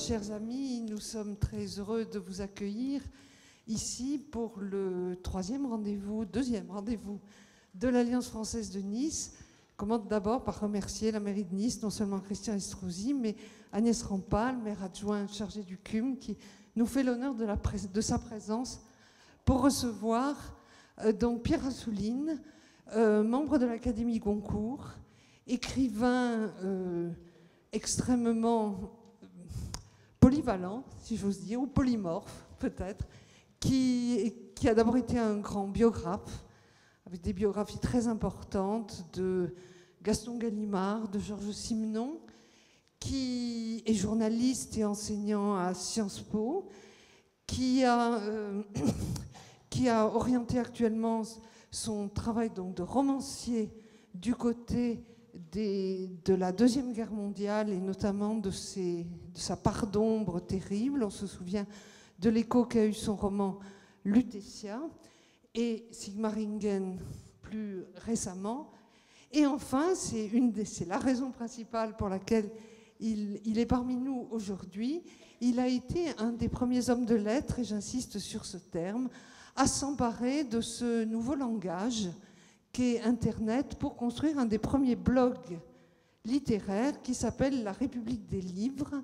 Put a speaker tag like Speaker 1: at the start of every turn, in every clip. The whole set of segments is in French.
Speaker 1: chers amis, nous sommes très heureux de vous accueillir ici pour le deuxième rendez-vous de l'Alliance française de Nice. Je commence d'abord par remercier la mairie de Nice, non seulement Christian Estrosi, mais Agnès Rampal, maire adjoint chargée du CUM, qui nous fait l'honneur de sa présence pour recevoir donc Pierre Assouline, membre de l'Académie Goncourt, écrivain extrêmement polyvalent, si j'ose dire, ou polymorphe peut-être, qui a d'abord été un grand biographe, avec des biographies très importantes de Gaston Gallimard, de Georges Simenon, qui est journaliste et enseignant à Sciences Po, qui a orienté actuellement son travail donc, de romancier du côté de la Deuxième Guerre mondiale et notamment de sa part d'ombre terrible. On se souvient de l'écho qu'a eu son roman Lutetia et Sigmaringen plus récemment. Et enfin, c'est la raison principale pour laquelle il est parmi nous aujourd'hui. Il a été un des premiers hommes de lettres, et j'insiste sur ce terme, à s'emparer de ce nouveau langage qu'est Internet pour construire un des premiers blogs littéraires qui s'appelle La République des livres.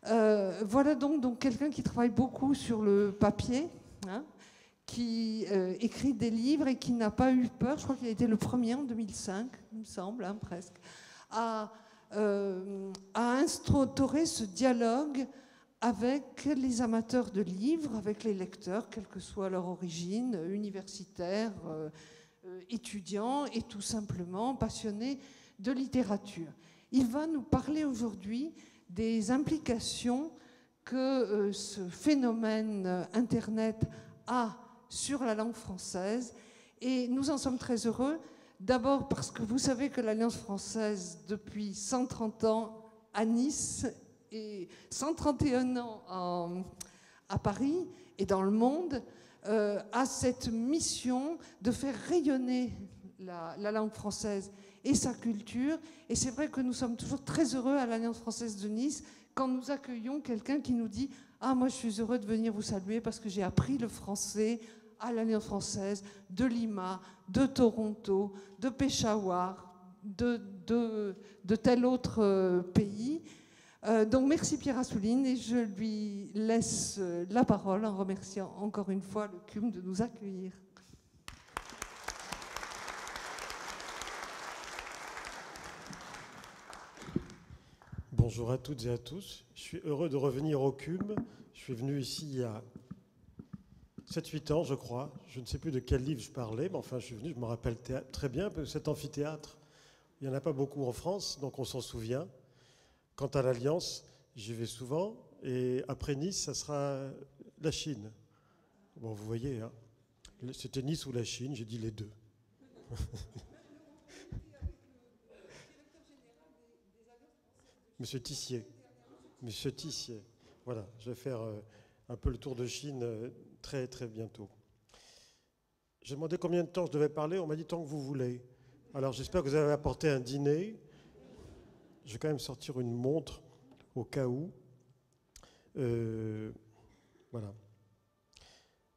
Speaker 1: Voilà donc quelqu'un qui travaille beaucoup sur le papier, hein, qui écrit des livres et qui n'a pas eu peur, je crois qu'il a été le premier en 2005, il me semble, hein, presque, à instaurer ce dialogue avec les amateurs de livres, avec les lecteurs, quelle que soit leur origine, universitaire, étudiants et tout simplement passionnés de littérature. Il va nous parler aujourd'hui des implications que ce phénomène Internet a sur la langue française et nous en sommes très heureux. D'abord parce que vous savez que l'Alliance française, depuis 130 ans à Nice et 131 ans à Paris et dans le monde, a cette mission de faire rayonner la langue française et sa culture. Et c'est vrai que nous sommes toujours très heureux à l'Alliance française de Nice quand nous accueillons quelqu'un qui nous dit « Ah, moi je suis heureux de venir vous saluer parce que j'ai appris le français à l'Alliance française de Lima, de Toronto, de Peshawar, de tel autre pays ». Donc merci Pierre Assouline et je lui laisse la parole en remerciant encore une fois le CUM de nous accueillir.
Speaker 2: Bonjour à toutes et à tous. Je suis heureux de revenir au CUM. Je suis venu ici il y a 7-8 ans, je crois. Je ne sais plus de quel livre je parlais, mais enfin je suis venu, je me rappelle très bien, parce que cet amphithéâtre, il n'y en a pas beaucoup en France, donc on s'en souvient. Quant à l'Alliance, j'y vais souvent, et après Nice, ça sera la Chine. Bon, vous voyez, hein, c'était Nice ou la Chine, j'ai dit les deux. Monsieur Tissier. Voilà, je vais faire un peu le tour de Chine très, très bientôt. J'ai demandé combien de temps je devais parler, on m'a dit tant que vous voulez. Alors j'espère que vous avez apporté un dîner. Je vais quand même sortir une montre au cas où. Voilà.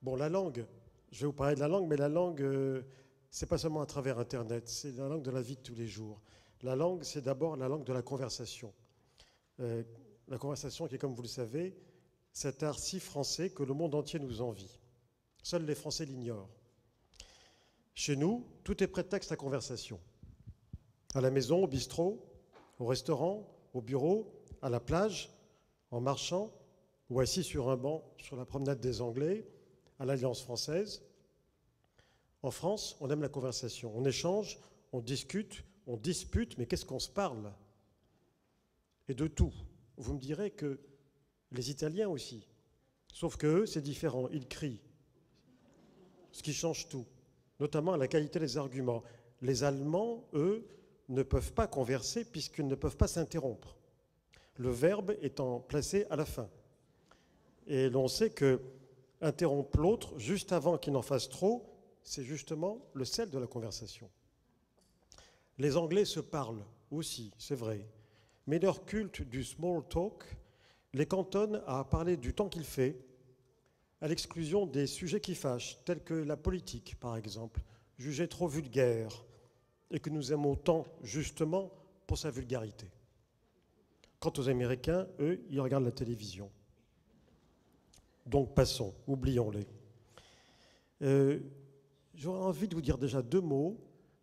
Speaker 2: Bon, la langue, je vais vous parler de la langue, mais la langue, c'est pas seulement à travers Internet, c'est la langue de la vie de tous les jours. La langue, c'est d'abord la langue de la conversation. La conversation qui est, comme vous le savez, cet art si français que le monde entier nous envie. Seuls les Français l'ignorent. Chez nous, tout est prétexte à conversation. À la maison, au bistrot, au restaurant, au bureau, à la plage, en marchant ou assis sur un banc sur la promenade des Anglais, à l'Alliance française. En France, on aime la conversation. On échange, on discute, on dispute, mais qu'est-ce qu'on se parle? Et de tout. Vous me direz que les Italiens aussi. Sauf qu'eux, c'est différent. Ils crient. Ce qui change tout, notamment la qualité des arguments. Les Allemands, eux, ne peuvent pas converser puisqu'ils ne peuvent pas s'interrompre. Le verbe étant placé à la fin. Et l'on sait que interrompre l'autre juste avant qu'il n'en fasse trop, c'est justement le sel de la conversation. Les Anglais se parlent aussi, c'est vrai, mais leur culte du small talk les cantonne à parler du temps qu'il fait, à l'exclusion des sujets qui fâchent, tels que la politique, par exemple, jugée trop vulgaire, et que nous aimons tant, justement, pour sa vulgarité. Quant aux Américains, eux, ils regardent la télévision. Donc passons, oublions-les. J'aurais envie de vous dire déjà 2 mots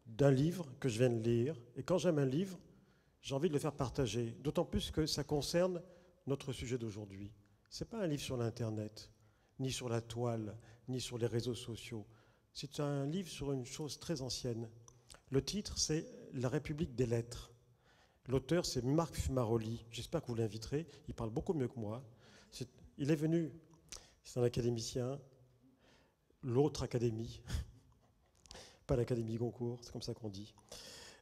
Speaker 2: d'un livre que je viens de lire. Et quand j'aime un livre, j'ai envie de le faire partager, d'autant plus que ça concerne notre sujet d'aujourd'hui. Ce n'est pas un livre sur l'Internet, ni sur la toile, ni sur les réseaux sociaux. C'est un livre sur une chose très ancienne. Le titre, c'est « La République des lettres ». L'auteur, c'est Marc Fumaroli. J'espère que vous l'inviterez. Il parle beaucoup mieux que moi. Il est venu, c'est un académicien, l'autre académie, pas l'Académie Goncourt, c'est comme ça qu'on dit.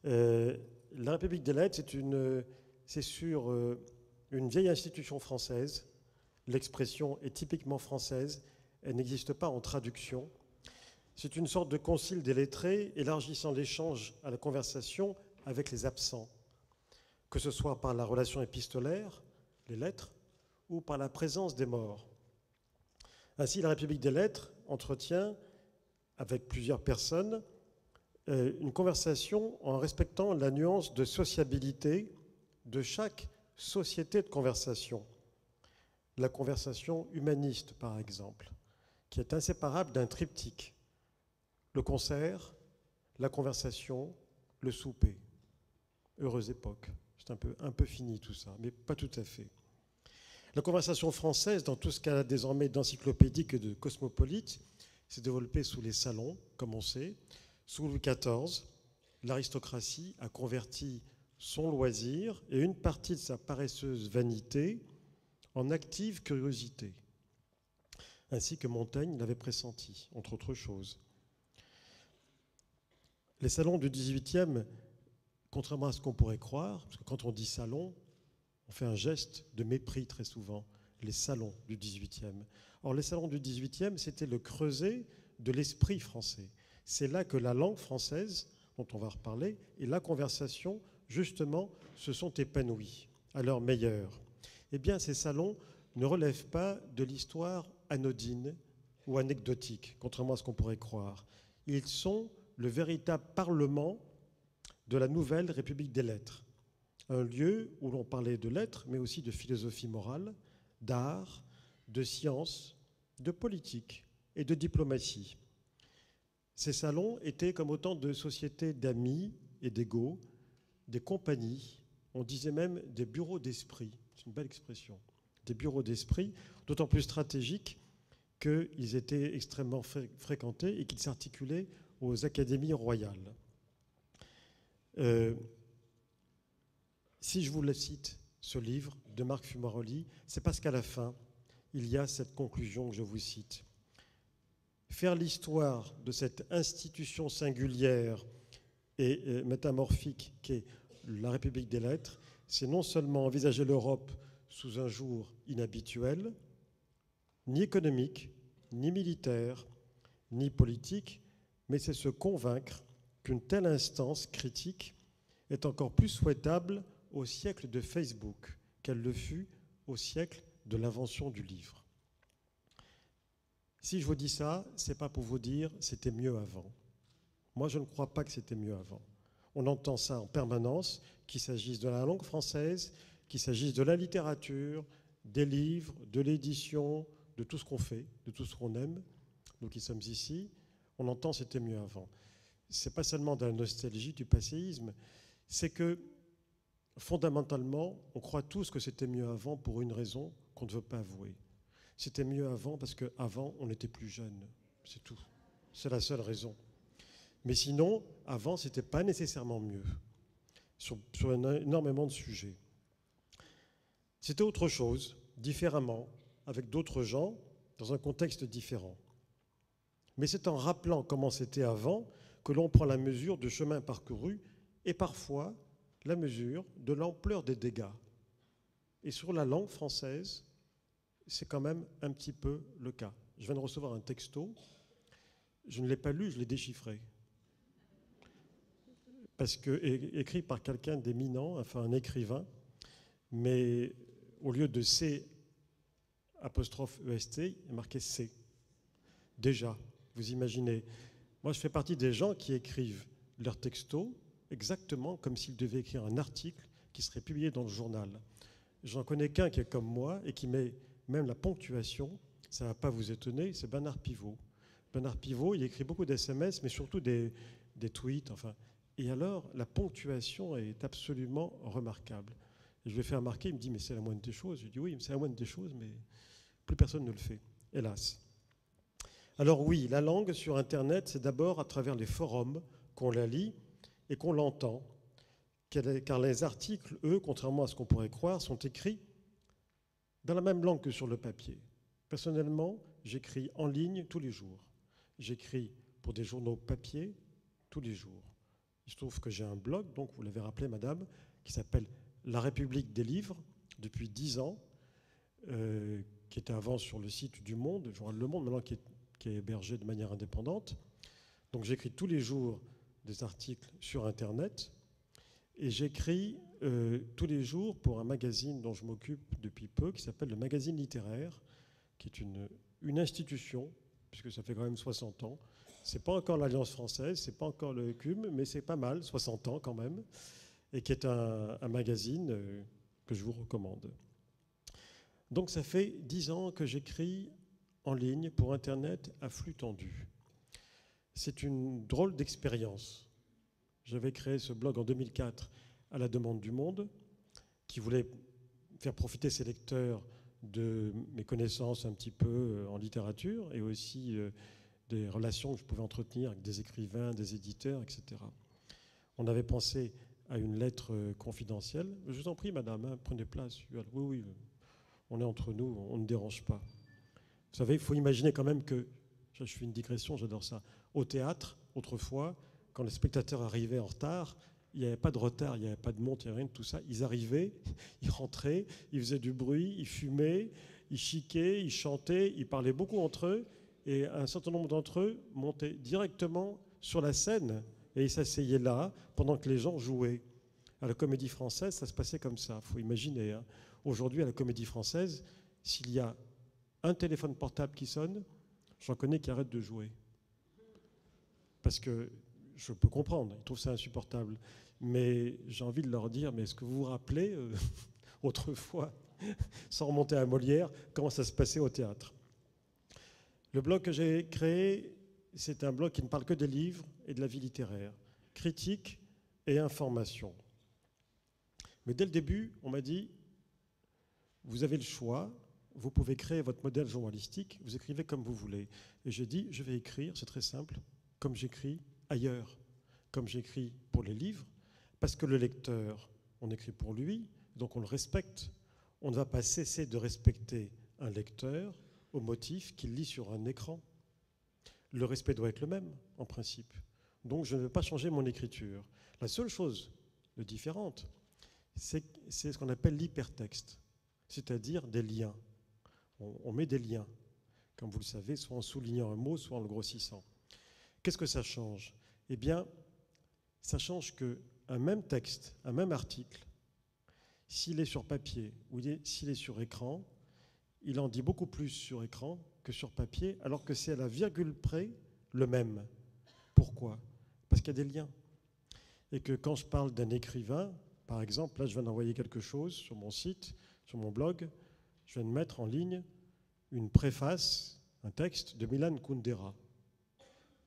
Speaker 2: La République des lettres, c'est sur une vieille institution française. L'expression est typiquement française. Elle n'existe pas en traduction. C'est une sorte de concile des lettrés élargissant l'échange à la conversation avec les absents, que ce soit par la relation épistolaire, les lettres, ou par la présence des morts. Ainsi, la République des lettres entretient, avec plusieurs personnes, une conversation en respectant la nuance de sociabilité de chaque société de conversation. La conversation humaniste, par exemple, qui est inséparable d'un triptyque. Le concert, la conversation, le souper. Heureuse époque. C'est un peu fini tout ça, mais pas tout à fait. La conversation française, dans tout ce qu'elle a désormais d'encyclopédique et de cosmopolite, s'est développée sous les salons, comme on sait. Sous Louis XIV, l'aristocratie a converti son loisir et une partie de sa paresseuse vanité en active curiosité, ainsi que Montaigne l'avait pressenti, entre autres choses. Les salons du XVIIIe, contrairement à ce qu'on pourrait croire, parce que quand on dit salon, on fait un geste de mépris très souvent, les salons du XVIIIe. Or, les salons du XVIIIe, c'était le creuset de l'esprit français. C'est là que la langue française, dont on va reparler, et la conversation, justement, se sont épanouies à leur meilleur. Eh bien, ces salons ne relèvent pas de l'histoire anodine ou anecdotique, contrairement à ce qu'on pourrait croire. Ils sont le véritable parlement de la nouvelle République des lettres, un lieu où l'on parlait de lettres, mais aussi de philosophie morale, d'art, de science, de politique et de diplomatie. Ces salons étaient comme autant de sociétés d'amis et d'égaux, des compagnies, on disait même des bureaux d'esprit, c'est une belle expression, des bureaux d'esprit, d'autant plus stratégiques qu'ils étaient extrêmement fréquentés et qu'ils s'articulaient aux académies royales. Si je vous le cite, ce livre de Marc Fumaroli, c'est parce qu'à la fin, il y a cette conclusion que je vous cite. Faire l'histoire de cette institution singulière et métamorphique qu'est la République des lettres, c'est non seulement envisager l'Europe sous un jour inhabituel, ni économique, ni militaire, ni politique, mais c'est se convaincre qu'une telle instance critique est encore plus souhaitable au siècle de Facebook qu'elle le fut au siècle de l'invention du livre. Si je vous dis ça, ce n'est pas pour vous dire c'était mieux avant. Moi, je ne crois pas que c'était mieux avant. On entend ça en permanence, qu'il s'agisse de la langue française, qu'il s'agisse de la littérature, des livres, de l'édition, de tout ce qu'on fait, de tout ce qu'on aime, nous qui sommes ici, on entend c'était mieux avant. Ce n'est pas seulement de la nostalgie, du passéisme, c'est que fondamentalement, on croit tous que c'était mieux avant pour une raison qu'on ne veut pas avouer. C'était mieux avant parce qu'avant, on était plus jeune. C'est tout. C'est la seule raison. Mais sinon, avant, ce n'était pas nécessairement mieux sur énormément de sujets. C'était autre chose, différemment, avec d'autres gens, dans un contexte différent. Mais c'est en rappelant comment c'était avant que l'on prend la mesure du chemin parcouru et parfois la mesure de l'ampleur des dégâts. Et sur la langue française, c'est quand même un petit peu le cas. Je viens de recevoir un texto, je ne l'ai pas lu, je l'ai déchiffré. Parce que écrit par quelqu'un d'éminent, enfin un écrivain, mais au lieu de C apostrophe EST, il est marqué C. Déjà, vous imaginez. Moi, je fais partie des gens qui écrivent leurs textos exactement comme s'ils devaient écrire un article qui serait publié dans le journal. J'en connais qu'un qui est comme moi et qui met même la ponctuation. Ça ne va pas vous étonner, c'est Bernard Pivot. Bernard Pivot, il écrit beaucoup d'SMS, mais surtout des tweets. Enfin. Et alors, la ponctuation est absolument remarquable. Et je lui ai fait remarquer, il me dit, mais c'est la moindre des choses. Je lui ai dit, oui, c'est la moindre des choses, mais plus personne ne le fait, hélas. Alors oui, la langue sur Internet, c'est d'abord à travers les forums qu'on la lit et qu'on l'entend, car les articles, eux, contrairement à ce qu'on pourrait croire, sont écrits dans la même langue que sur le papier. Personnellement, j'écris en ligne tous les jours. J'écris pour des journaux papier tous les jours. Il se trouve que j'ai un blog, donc vous l'avez rappelé, madame, qui s'appelle La République des livres, depuis 10 ans, qui était avant sur le site du Monde, Journal Le Monde, maintenant qui est hébergé de manière indépendante. Donc j'écris tous les jours des articles sur Internet et j'écris tous les jours pour un magazine dont je m'occupe depuis peu qui s'appelle le Magazine littéraire, qui est une institution, puisque ça fait quand même 60 ans. C'est pas encore l'Alliance française, c'est pas encore le CUM, mais c'est pas mal, 60 ans quand même, et qui est un magazine que je vous recommande. Donc ça fait 10 ans que j'écris en ligne pour Internet à flux tendu. C'est une drôle d'expérience. J'avais créé ce blog en 2004 à la demande du Monde, qui voulait faire profiter ses lecteurs de mes connaissances un petit peu en littérature et aussi des relations que je pouvais entretenir avec des écrivains, des éditeurs, etc. On avait pensé à une lettre confidentielle. Je vous en prie, madame, hein, prenez place. Oui, oui, on est entre nous, on ne dérange pas. Vous savez, il faut imaginer quand même que, je fais une digression, j'adore ça, au théâtre, autrefois, quand les spectateurs arrivaient en retard, il n'y avait pas de retard, il n'y avait pas de monte, il n'y avait rien de tout ça. Ils arrivaient, ils rentraient, ils faisaient du bruit, ils fumaient, ils chiquaient, ils chantaient, ils parlaient beaucoup entre eux, et un certain nombre d'entre eux montaient directement sur la scène, et ils s'asseyaient là pendant que les gens jouaient. À la Comédie Française, ça se passait comme ça, il faut imaginer. Hein. Aujourd'hui, à la Comédie Française, s'il y a un téléphone portable qui sonne, j'en connais qui arrêtent de jouer. Parce que je peux comprendre, ils trouvent ça insupportable. Mais j'ai envie de leur dire, mais est-ce que vous vous rappelez, autrefois, sans remonter à Molière, comment ça se passait au théâtre? Le blog que j'ai créé, c'est un blog qui ne parle que des livres et de la vie littéraire, critique et information. Mais dès le début, on m'a dit, vous avez le choix, vous pouvez créer votre modèle journalistique, vous écrivez comme vous voulez. Et j'ai dit, je vais écrire, c'est très simple, comme j'écris ailleurs, comme j'écris pour les livres, parce que le lecteur, on écrit pour lui, donc on le respecte. On ne va pas cesser de respecter un lecteur au motif qu'il lit sur un écran. Le respect doit être le même, en principe. Donc je ne veux pas changer mon écriture. La seule chose de différente, c'est ce qu'on appelle l'hypertexte, c'est-à-dire des liens. On met des liens, comme vous le savez, soit en soulignant un mot, soit en le grossissant. Qu'est-ce que ça change? Eh bien, ça change qu'un même texte, un même article, s'il est sur papier ou s'il est sur écran, il en dit beaucoup plus sur écran que sur papier, alors que c'est à la virgule près le même. Pourquoi? Parce qu'il y a des liens. Et que quand je parle d'un écrivain, par exemple, là je viens d'envoyer quelque chose sur mon site, sur mon blog, je viens de mettre en ligne une préface, un texte de Milan Kundera,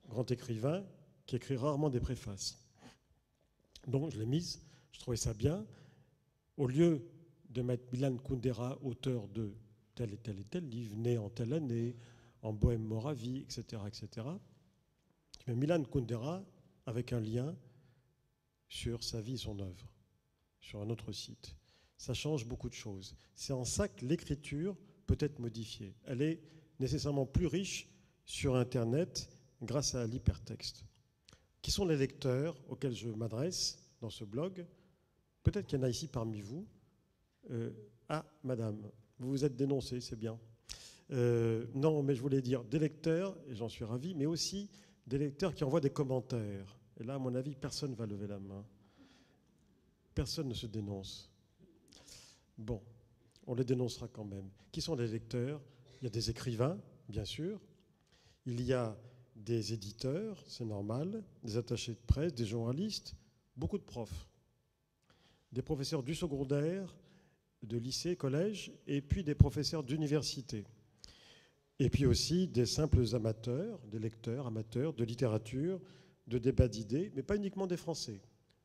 Speaker 2: grand écrivain qui écrit rarement des préfaces. Donc je l'ai mise, je trouvais ça bien. Au lieu de mettre Milan Kundera, auteur de tel et tel et tel livre, né en telle année, en Bohème-Moravie, etc., etc., je mets Milan Kundera avec un lien sur sa vie et son œuvre, sur un autre site. Ça change beaucoup de choses. C'est en ça que l'écriture peut être modifiée. Elle est nécessairement plus riche sur Internet grâce à l'hypertexte. Qui sont les lecteurs auxquels je m'adresse dans ce blog? Peut-être qu'il y en a ici parmi vous. Ah, madame, vous vous êtes dénoncée, c'est bien. Non, mais je voulais dire des lecteurs, et j'en suis ravi, mais aussi des lecteurs qui envoient des commentaires. Et là, à mon avis, personne ne va lever la main. Personne ne se dénonce. Bon, on les dénoncera quand même. Qui sont les lecteurs? Il y a des écrivains, bien sûr. Il y a des éditeurs, c'est normal, des attachés de presse, des journalistes, beaucoup de profs. Des professeurs du secondaire, de lycée, collège, et puis des professeurs d'université. Et puis aussi des simples amateurs, des lecteurs amateurs de littérature, de débats d'idées, mais pas uniquement des Français,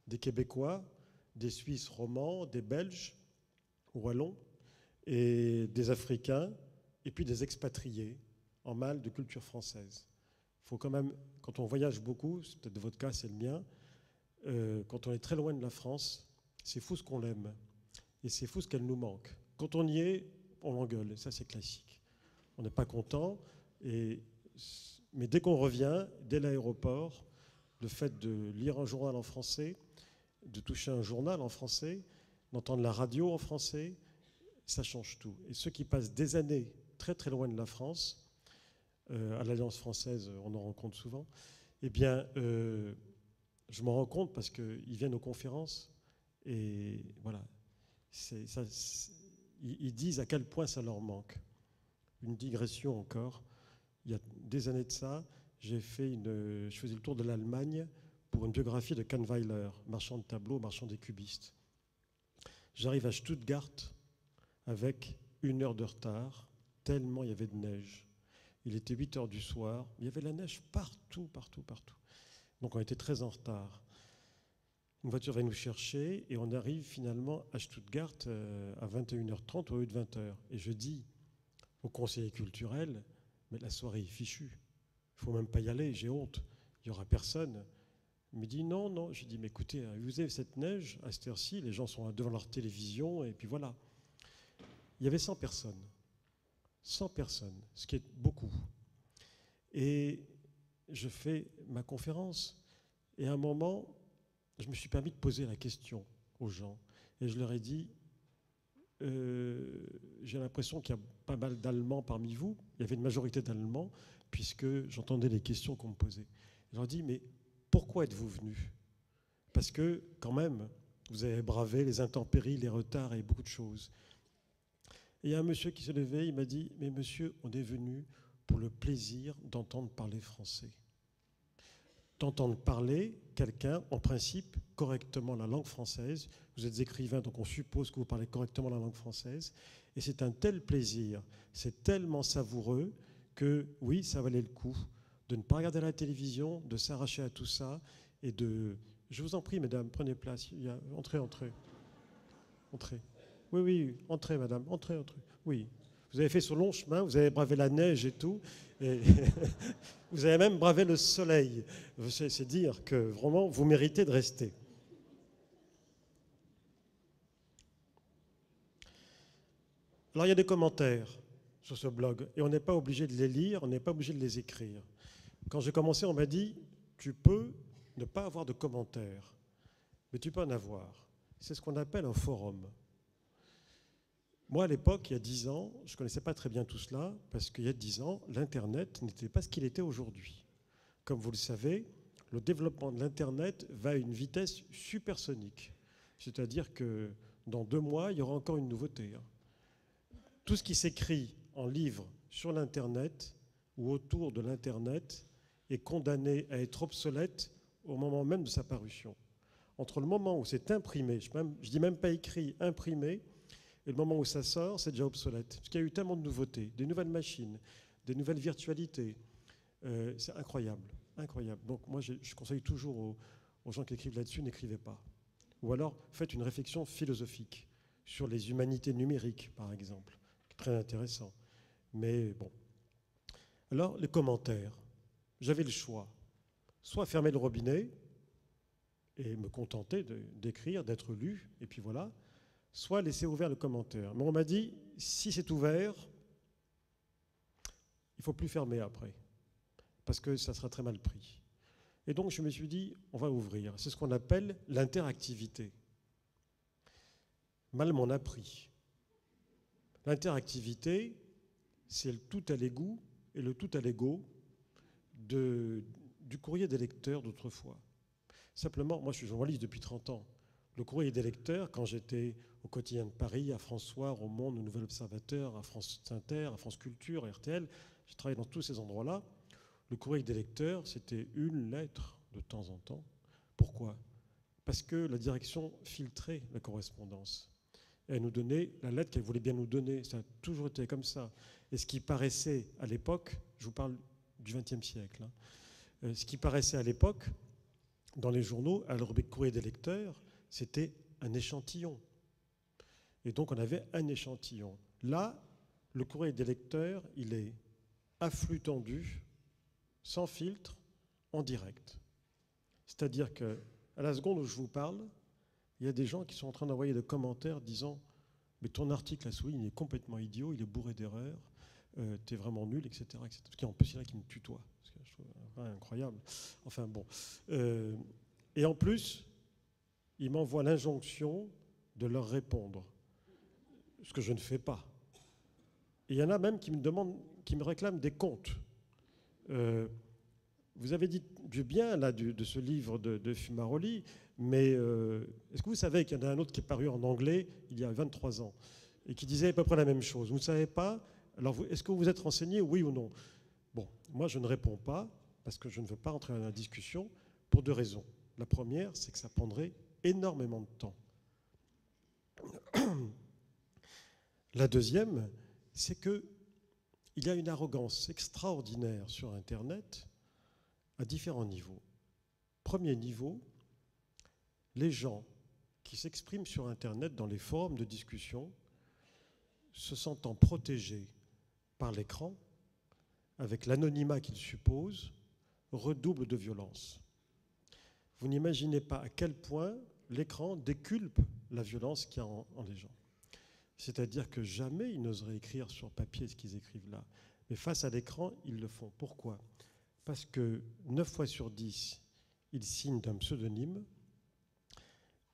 Speaker 2: des Québécois, des Suisses romans, des Belges, wallons, et des Africains, et puis des expatriés en mal de culture française. Il faut quand même, quand on voyage beaucoup, c'est peut-être votre cas, c'est le mien, quand on est très loin de la France, c'est fou ce qu'on l'aime, et c'est fou ce qu'elle nous manque. Quand on y est, on l'engueule, et ça c'est classique. On n'est pas content, mais dès qu'on revient, dès l'aéroport, le fait de lire un journal en français, de toucher un journal en français, d'entendre la radio en français, ça change tout. Et ceux qui passent des années très très loin de la France, à l'Alliance française, on en rencontre souvent, eh bien, je m'en rends compte parce qu'ils viennent aux conférences et voilà, ils disent à quel point ça leur manque. Une digression encore. Il y a des années de ça, je faisais le tour de l'Allemagne pour une biographie de Kahnweiler, marchand de tableaux, marchand des cubistes. J'arrive à Stuttgart avec 1 heure de retard, tellement il y avait de neige. Il était 8 heures du soir, il y avait la neige partout, partout, partout. Donc on était très en retard. Une voiture va nous chercher et on arrive finalement à Stuttgart à 21h30 au lieu de 20h. Et je dis au conseiller culturel, mais la soirée est fichue, il ne faut même pas y aller, j'ai honte, il n'y aura personne. Il me dit non, non. Je dis mais écoutez, vous avez cette neige, à cette heure-ci, les gens sont devant leur télévision et puis voilà. Il y avait 100 personnes. 100 personnes, ce qui est beaucoup. Et je fais ma conférence et à un moment, je me suis permis de poser la question aux gens et je leur ai dit j'ai l'impression qu'il y a pas mal d'Allemands parmi vous. Il y avait une majorité d'Allemands puisque j'entendais les questions qu'on me posait. Je leur ai dit mais pourquoi êtes-vous venus? Parce que quand même, vous avez bravé les intempéries, les retards et beaucoup de choses. Et il y a un monsieur qui s'est levé, il m'a dit « Mais monsieur, on est venu pour le plaisir d'entendre parler français. D'entendre parler quelqu'un, en principe, correctement la langue française. Vous êtes écrivain, donc on suppose que vous parlez correctement la langue française. Et c'est un tel plaisir, c'est tellement savoureux que, oui, ça valait le coup de ne pas regarder la télévision, de s'arracher à tout ça et de... Je vous en prie, mesdames, prenez place. Entrez, entrez. Entrez. Oui, oui, entrez, madame, entrez, entrez. Oui, vous avez fait ce long chemin, vous avez bravé la neige et tout, et vous avez même bravé le soleil. C'est dire que vraiment, vous méritez de rester. Alors, il y a des commentaires sur ce blog, et on n'est pas obligé de les lire, on n'est pas obligé de les écrire. Quand j'ai commencé, on m'a dit, tu peux ne pas avoir de commentaires, mais tu peux en avoir. C'est ce qu'on appelle un forum. Moi, à l'époque, il y a 10 ans, je ne connaissais pas très bien tout cela, parce qu'il y a 10 ans, l'Internet n'était pas ce qu'il était aujourd'hui. Comme vous le savez, le développement de l'Internet va à une vitesse supersonique. C'est-à-dire que dans 2 mois, il y aura encore une nouveauté. Tout ce qui s'écrit en livre sur l'Internet ou autour de l'Internet est condamné à être obsolète au moment même de sa parution. Entre le moment où c'est imprimé, je dis même pas écrit, imprimé, et le moment où ça sort, c'est déjà obsolète. Parce qu'il y a eu tellement de nouveautés, des nouvelles machines, des nouvelles virtualités. C'est incroyable, incroyable. Donc moi, je conseille toujours aux gens qui écrivent là-dessus, n'écrivez pas. Ou alors, faites une réflexion philosophique sur les humanités numériques, par exemple. Très intéressant. Mais bon. Alors, les commentaires. J'avais le choix. Soit fermer le robinet et me contenter d'écrire, d'être lu, et puis voilà, soit laisser ouvert le commentaire. Mais on m'a dit, si c'est ouvert, il ne faut plus fermer après, parce que ça sera très mal pris. Et donc je me suis dit, on va ouvrir. C'est ce qu'on appelle l'interactivité. Mal m'en a pris. L'interactivité, c'est le tout à l'égout et le tout à l'ego du courrier des lecteurs d'autrefois. Simplement, moi je suis journaliste depuis 30 ans. le courrier des lecteurs, quand j'étais au Quotidien de Paris, à François, au Monde, au Nouvel Observateur, à France Inter, à France Culture, à RTL, j'ai travaillé dans tous ces endroits-là. Le courrier des lecteurs, c'était une lettre de temps en temps. Pourquoi ? Parce que la direction filtrait la correspondance. Elle nous donnait la lettre qu'elle voulait bien nous donner. Ça a toujours été comme ça. Et ce qui paraissait à l'époque, je vous parle du XXe siècle, hein, ce qui paraissait à l'époque, dans les journaux, à la rubrique courrier des lecteurs, c'était un échantillon. Et donc on avait un échantillon. Là, le courrier des lecteurs, il est à flux tendu, sans filtre, en direct. C'est-à-dire qu'à la seconde où je vous parle, il y a des gens qui sont en train d'envoyer des commentaires disant « Mais ton article, là, il est complètement idiot, il est bourré d'erreurs, t'es vraiment nul, etc. etc. » Parce qu'en plus, il y en a qui me tutoient. Ce que je trouve incroyable. Enfin bon. Et en plus, ils m'envoient l'injonction de leur répondre, ce que je ne fais pas. Et il y en a même qui me demandent, qui me réclament des comptes. Vous avez dit du bien là, de ce livre de Fumaroli, mais est-ce que vous savez qu'il y en a un autre qui est paru en anglais il y a 23 ans et qui disait à peu près la même chose? Vous ne savez pas? Alors, est-ce que vous vous êtes renseigné, oui ou non? Bon, moi, je ne réponds pas parce que je ne veux pas entrer dans la discussion pour deux raisons. La première, c'est que ça prendrait énormément de temps. La deuxième, c'est qu'il y a une arrogance extraordinaire sur Internet à différents niveaux. Premier niveau, les gens qui s'expriment sur Internet dans les forums de discussion, se sentant protégés par l'écran, avec l'anonymat qu'ils supposent, redoublent de violence. Vous n'imaginez pas à quel point l'écran déculpe la violence qu'il y a en les gens. C'est-à-dire que jamais ils n'oseraient écrire sur papier ce qu'ils écrivent là. Mais face à l'écran, ils le font. Pourquoi ? Parce que 9 fois sur 10, ils signent d'un pseudonyme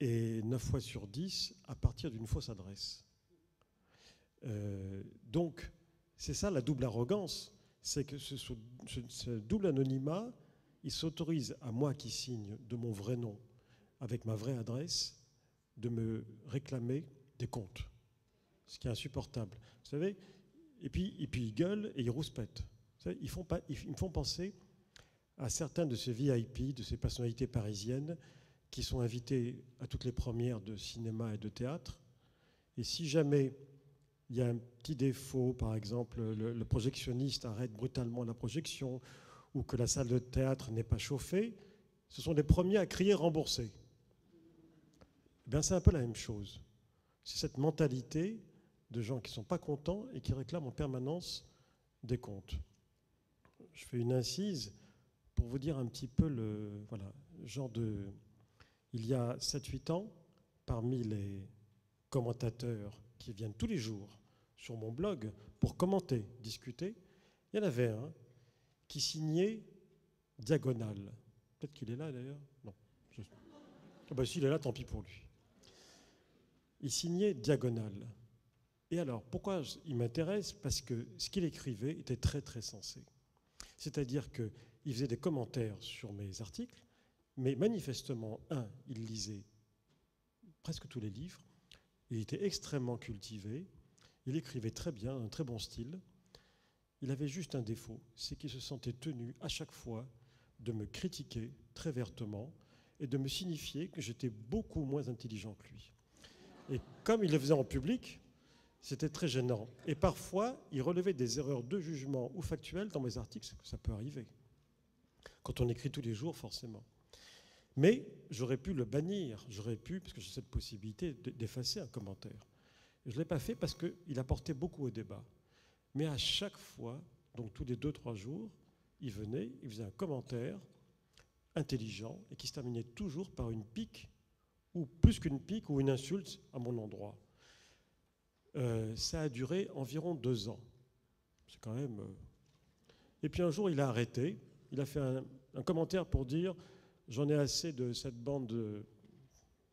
Speaker 2: et 9 fois sur 10 à partir d'une fausse adresse. Donc, c'est ça la double arrogance, c'est que ce double anonymat, il s'autorise à moi qui signe de mon vrai nom, avec ma vraie adresse, de me réclamer des comptes, ce qui est insupportable. Vous savez, et puis ils gueulent et ils rouspètent. Vous savez, ils me font penser à certains de ces VIP, de ces personnalités parisiennes qui sont invitées à toutes les premières de cinéma et de théâtre. Et si jamais il y a un petit défaut, par exemple, le projectionniste arrête brutalement la projection ou que la salle de théâtre n'est pas chauffée, ce sont les premiers à crier remboursé. Eh bien, c'est un peu la même chose. C'est cette mentalité de gens qui ne sont pas contents et qui réclament en permanence des comptes. Je fais une incise pour vous dire un petit peu le genre de... Il y a 7-8 ans, parmi les commentateurs qui viennent tous les jours sur mon blog pour commenter, discuter, il y en avait un qui signait Diagonale. Peut-être qu'il est là d'ailleurs. Non. Ah ben, s'il est là, tant pis pour lui. Il signait Diagonale. Et alors, pourquoi il m'intéresse? Parce que ce qu'il écrivait était très très sensé. C'est-à-dire qu'il faisait des commentaires sur mes articles, mais manifestement, il lisait presque tous les livres, il était extrêmement cultivé, il écrivait très bien, un très bon style. Il avait juste un défaut, c'est qu'il se sentait tenu à chaque fois de me critiquer très vertement et de me signifier que j'étais beaucoup moins intelligent que lui. Et comme il le faisait en public, c'était très gênant. Et parfois, il relevait des erreurs de jugement ou factuelles dans mes articles, ça peut arriver. Quand on écrit tous les jours, forcément. Mais j'aurais pu le bannir, parce que j'ai cette possibilité d'effacer un commentaire. Je ne l'ai pas fait parce qu'il apportait beaucoup au débat. Mais à chaque fois, donc tous les 2-3 jours, il venait, il faisait un commentaire intelligent et qui se terminait toujours par une pique, ou plus qu'une pique, ou une insulte à mon endroit. Ça a duré environ 2 ans. C'est quand même... Et puis un jour, il a arrêté. Il a fait un commentaire pour dire « J'en ai assez de cette bande,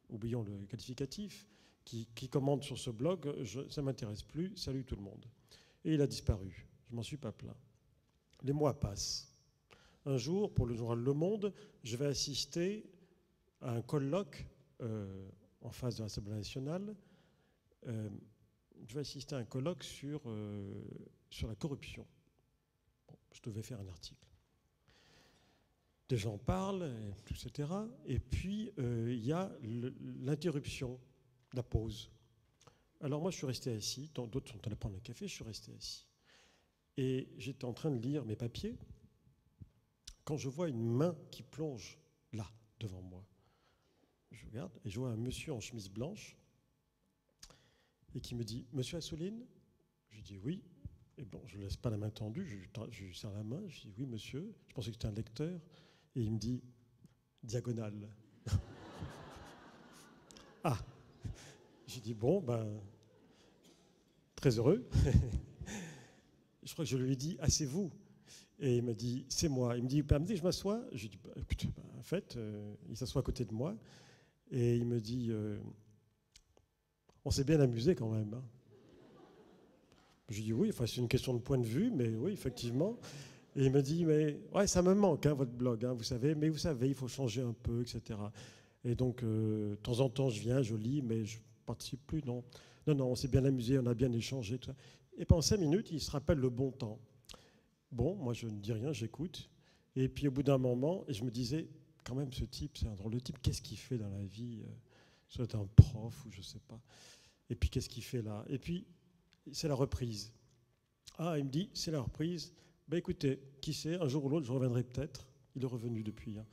Speaker 2: oublions le qualificatif, qui commente sur ce blog, ça ne m'intéresse plus, salut tout le monde ». Et il a disparu. Je ne m'en suis pas plaint. Les mois passent. Un jour, pour le journal Le Monde, je vais assister à un colloque en face de l'Assemblée nationale, je vais assister à un colloque sur la corruption. Bon, je devais faire un article. Des gens parlent, etc. Et puis, il y a l'interruption, la pause. Alors moi, je suis resté assis. D'autres sont allés prendre un café, je suis resté assis. Et j'étais en train de lire mes papiers quand je vois une main qui plonge là, devant moi. Je regarde et je vois un monsieur en chemise blanche et qui me dit « Monsieur Assouline ?» Je dis « Oui ». Et bon, je ne laisse pas la main tendue, je lui serre la main, je dis « Oui, monsieur ». Je pensais que c'était un lecteur. Et il me dit « Diagonale ». Ah, j'ai dit « Bon, ben, très heureux ». Je crois que je lui ai dit « Asseyez-vous ». Et il m'a dit « C'est moi ». Il me dit « Permettez que je m'assoie ?» Je lui ai dit bah, « Écoutez, ben, en fait, il s'assoit à côté de moi. Et il me dit on s'est bien amusé quand même. Hein. » Je lui dis « Oui, enfin, c'est une question de point de vue, mais oui, effectivement. » Et il me dit « Mais ouais, ça me manque, hein, votre blog, hein, vous savez, mais vous savez, il faut changer un peu, etc. » Et donc, de temps en temps, je viens, je lis, mais je ne participe plus, non. Non, on s'est bien amusé, on a bien échangé, tout ça. Et pendant 5 minutes, il se rappelle le bon temps. Bon, moi, je ne dis rien, j'écoute. Et puis, au bout d'un moment, je me disais, quand même, ce type, c'est un drôle de type, qu'est-ce qu'il fait dans la vie? Soit un prof ou je ne sais pas. Et puis, qu'est-ce qu'il fait là? Et puis, c'est la reprise. Ah, il me dit, c'est la reprise. Ben écoutez, qui sait, un jour ou l'autre, je reviendrai peut-être. Il est revenu depuis. Hein.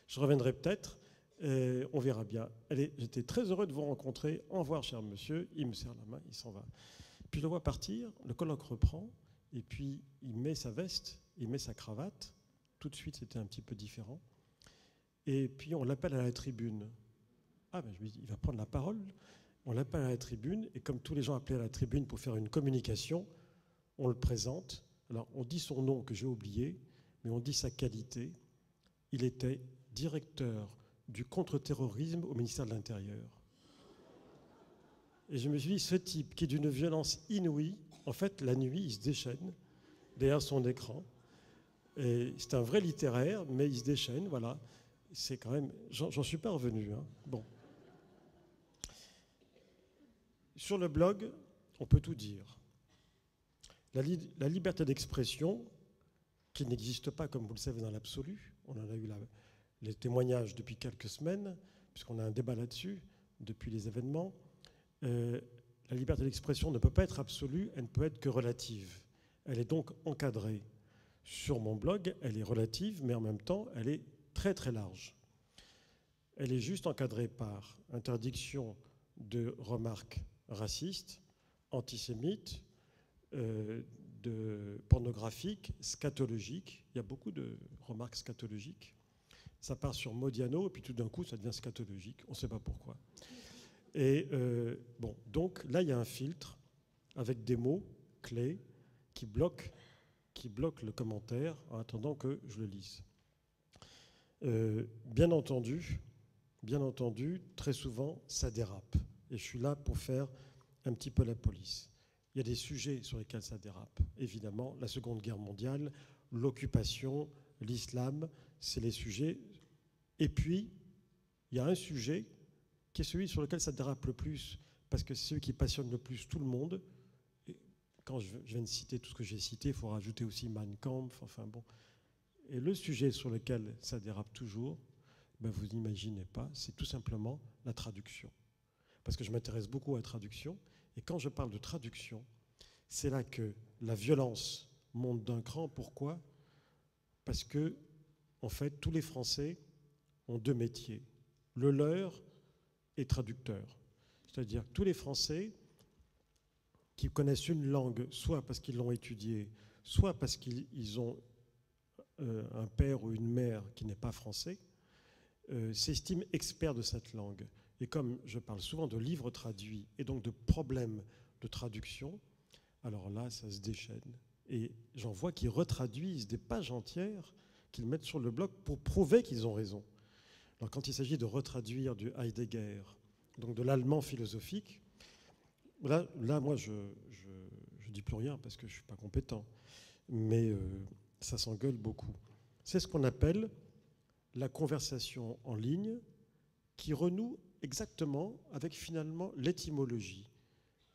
Speaker 2: Je reviendrai peut-être, et on verra bien. Allez, j'étais très heureux de vous rencontrer. Au revoir, cher monsieur. Il me serre la main, il s'en va. Puis je le vois partir, le colloque reprend, et puis il met sa veste, il met sa cravate. Tout de suite, c'était un petit peu différent. Et puis on l'appelle à la tribune. Ah, ben je me dis, il va prendre la parole. On l'appelle à la tribune, et comme tous les gens appelaient à la tribune pour faire une communication, on le présente. Alors, on dit son nom que j'ai oublié, mais on dit sa qualité. Il était directeur du contre-terrorisme au ministère de l'Intérieur. Et je me suis dit, ce type qui est d'une violence inouïe, en fait, la nuit, il se déchaîne derrière son écran. Et c'est un vrai littéraire, mais il se déchaîne, voilà. C'est quand même... J'en suis pas revenu. Hein. Bon. Sur le blog, on peut tout dire. La liberté d'expression, qui n'existe pas, comme vous le savez, dans l'absolu. On en a eu les témoignages depuis quelques semaines, puisqu'on a un débat là-dessus, depuis les événements. La liberté d'expression ne peut pas être absolue, elle ne peut être que relative. Elle est donc encadrée. Sur mon blog, elle est relative, mais en même temps, elle est très très large. Elle est juste encadrée par interdiction de remarques racistes, antisémites, pornographiques, scatologiques. Il y a beaucoup de remarques scatologiques. Ça part sur Modiano, et puis tout d'un coup, ça devient scatologique. On ne sait pas pourquoi. Et bon, donc là, il y a un filtre avec des mots clés qui bloquent le commentaire en attendant que je le lise. Bien entendu, très souvent, ça dérape. Et je suis là pour faire un petit peu la police. Il y a des sujets sur lesquels ça dérape. Évidemment, la Seconde Guerre mondiale, l'occupation, l'islam, c'est les sujets. Et puis, il y a un sujet qui est celui sur lequel ça dérape le plus, parce que c'est celui qui passionne le plus tout le monde. Et quand je viens de citer tout ce que j'ai cité, il faut rajouter aussi Mein Kampf, enfin bon. Et le sujet sur lequel ça dérape toujours, ben vous n'imaginez pas, c'est tout simplement la traduction. Parce que je m'intéresse beaucoup à la traduction, et quand je parle de traduction, c'est là que la violence monte d'un cran. Pourquoi ? Parce que, en fait, tous les Français ont 2 métiers. Le leur est traducteur. C'est-à-dire que tous les Français qui connaissent une langue, soit parce qu'ils l'ont étudiée, soit parce qu'ils ont un père ou une mère qui n'est pas français, s'estiment experts de cette langue. Et comme je parle souvent de livres traduits et donc de problèmes de traduction, alors là, ça se déchaîne. Et j'en vois qui retraduisent des pages entières qu'ils mettent sur le blog pour prouver qu'ils ont raison. Alors quand il s'agit de retraduire du Heidegger, donc de l'allemand philosophique, là moi, je dis plus rien parce que je ne suis pas compétent. Mais ça s'engueule beaucoup. C'est ce qu'on appelle la conversation en ligne qui renoue exactement avec finalement l'étymologie.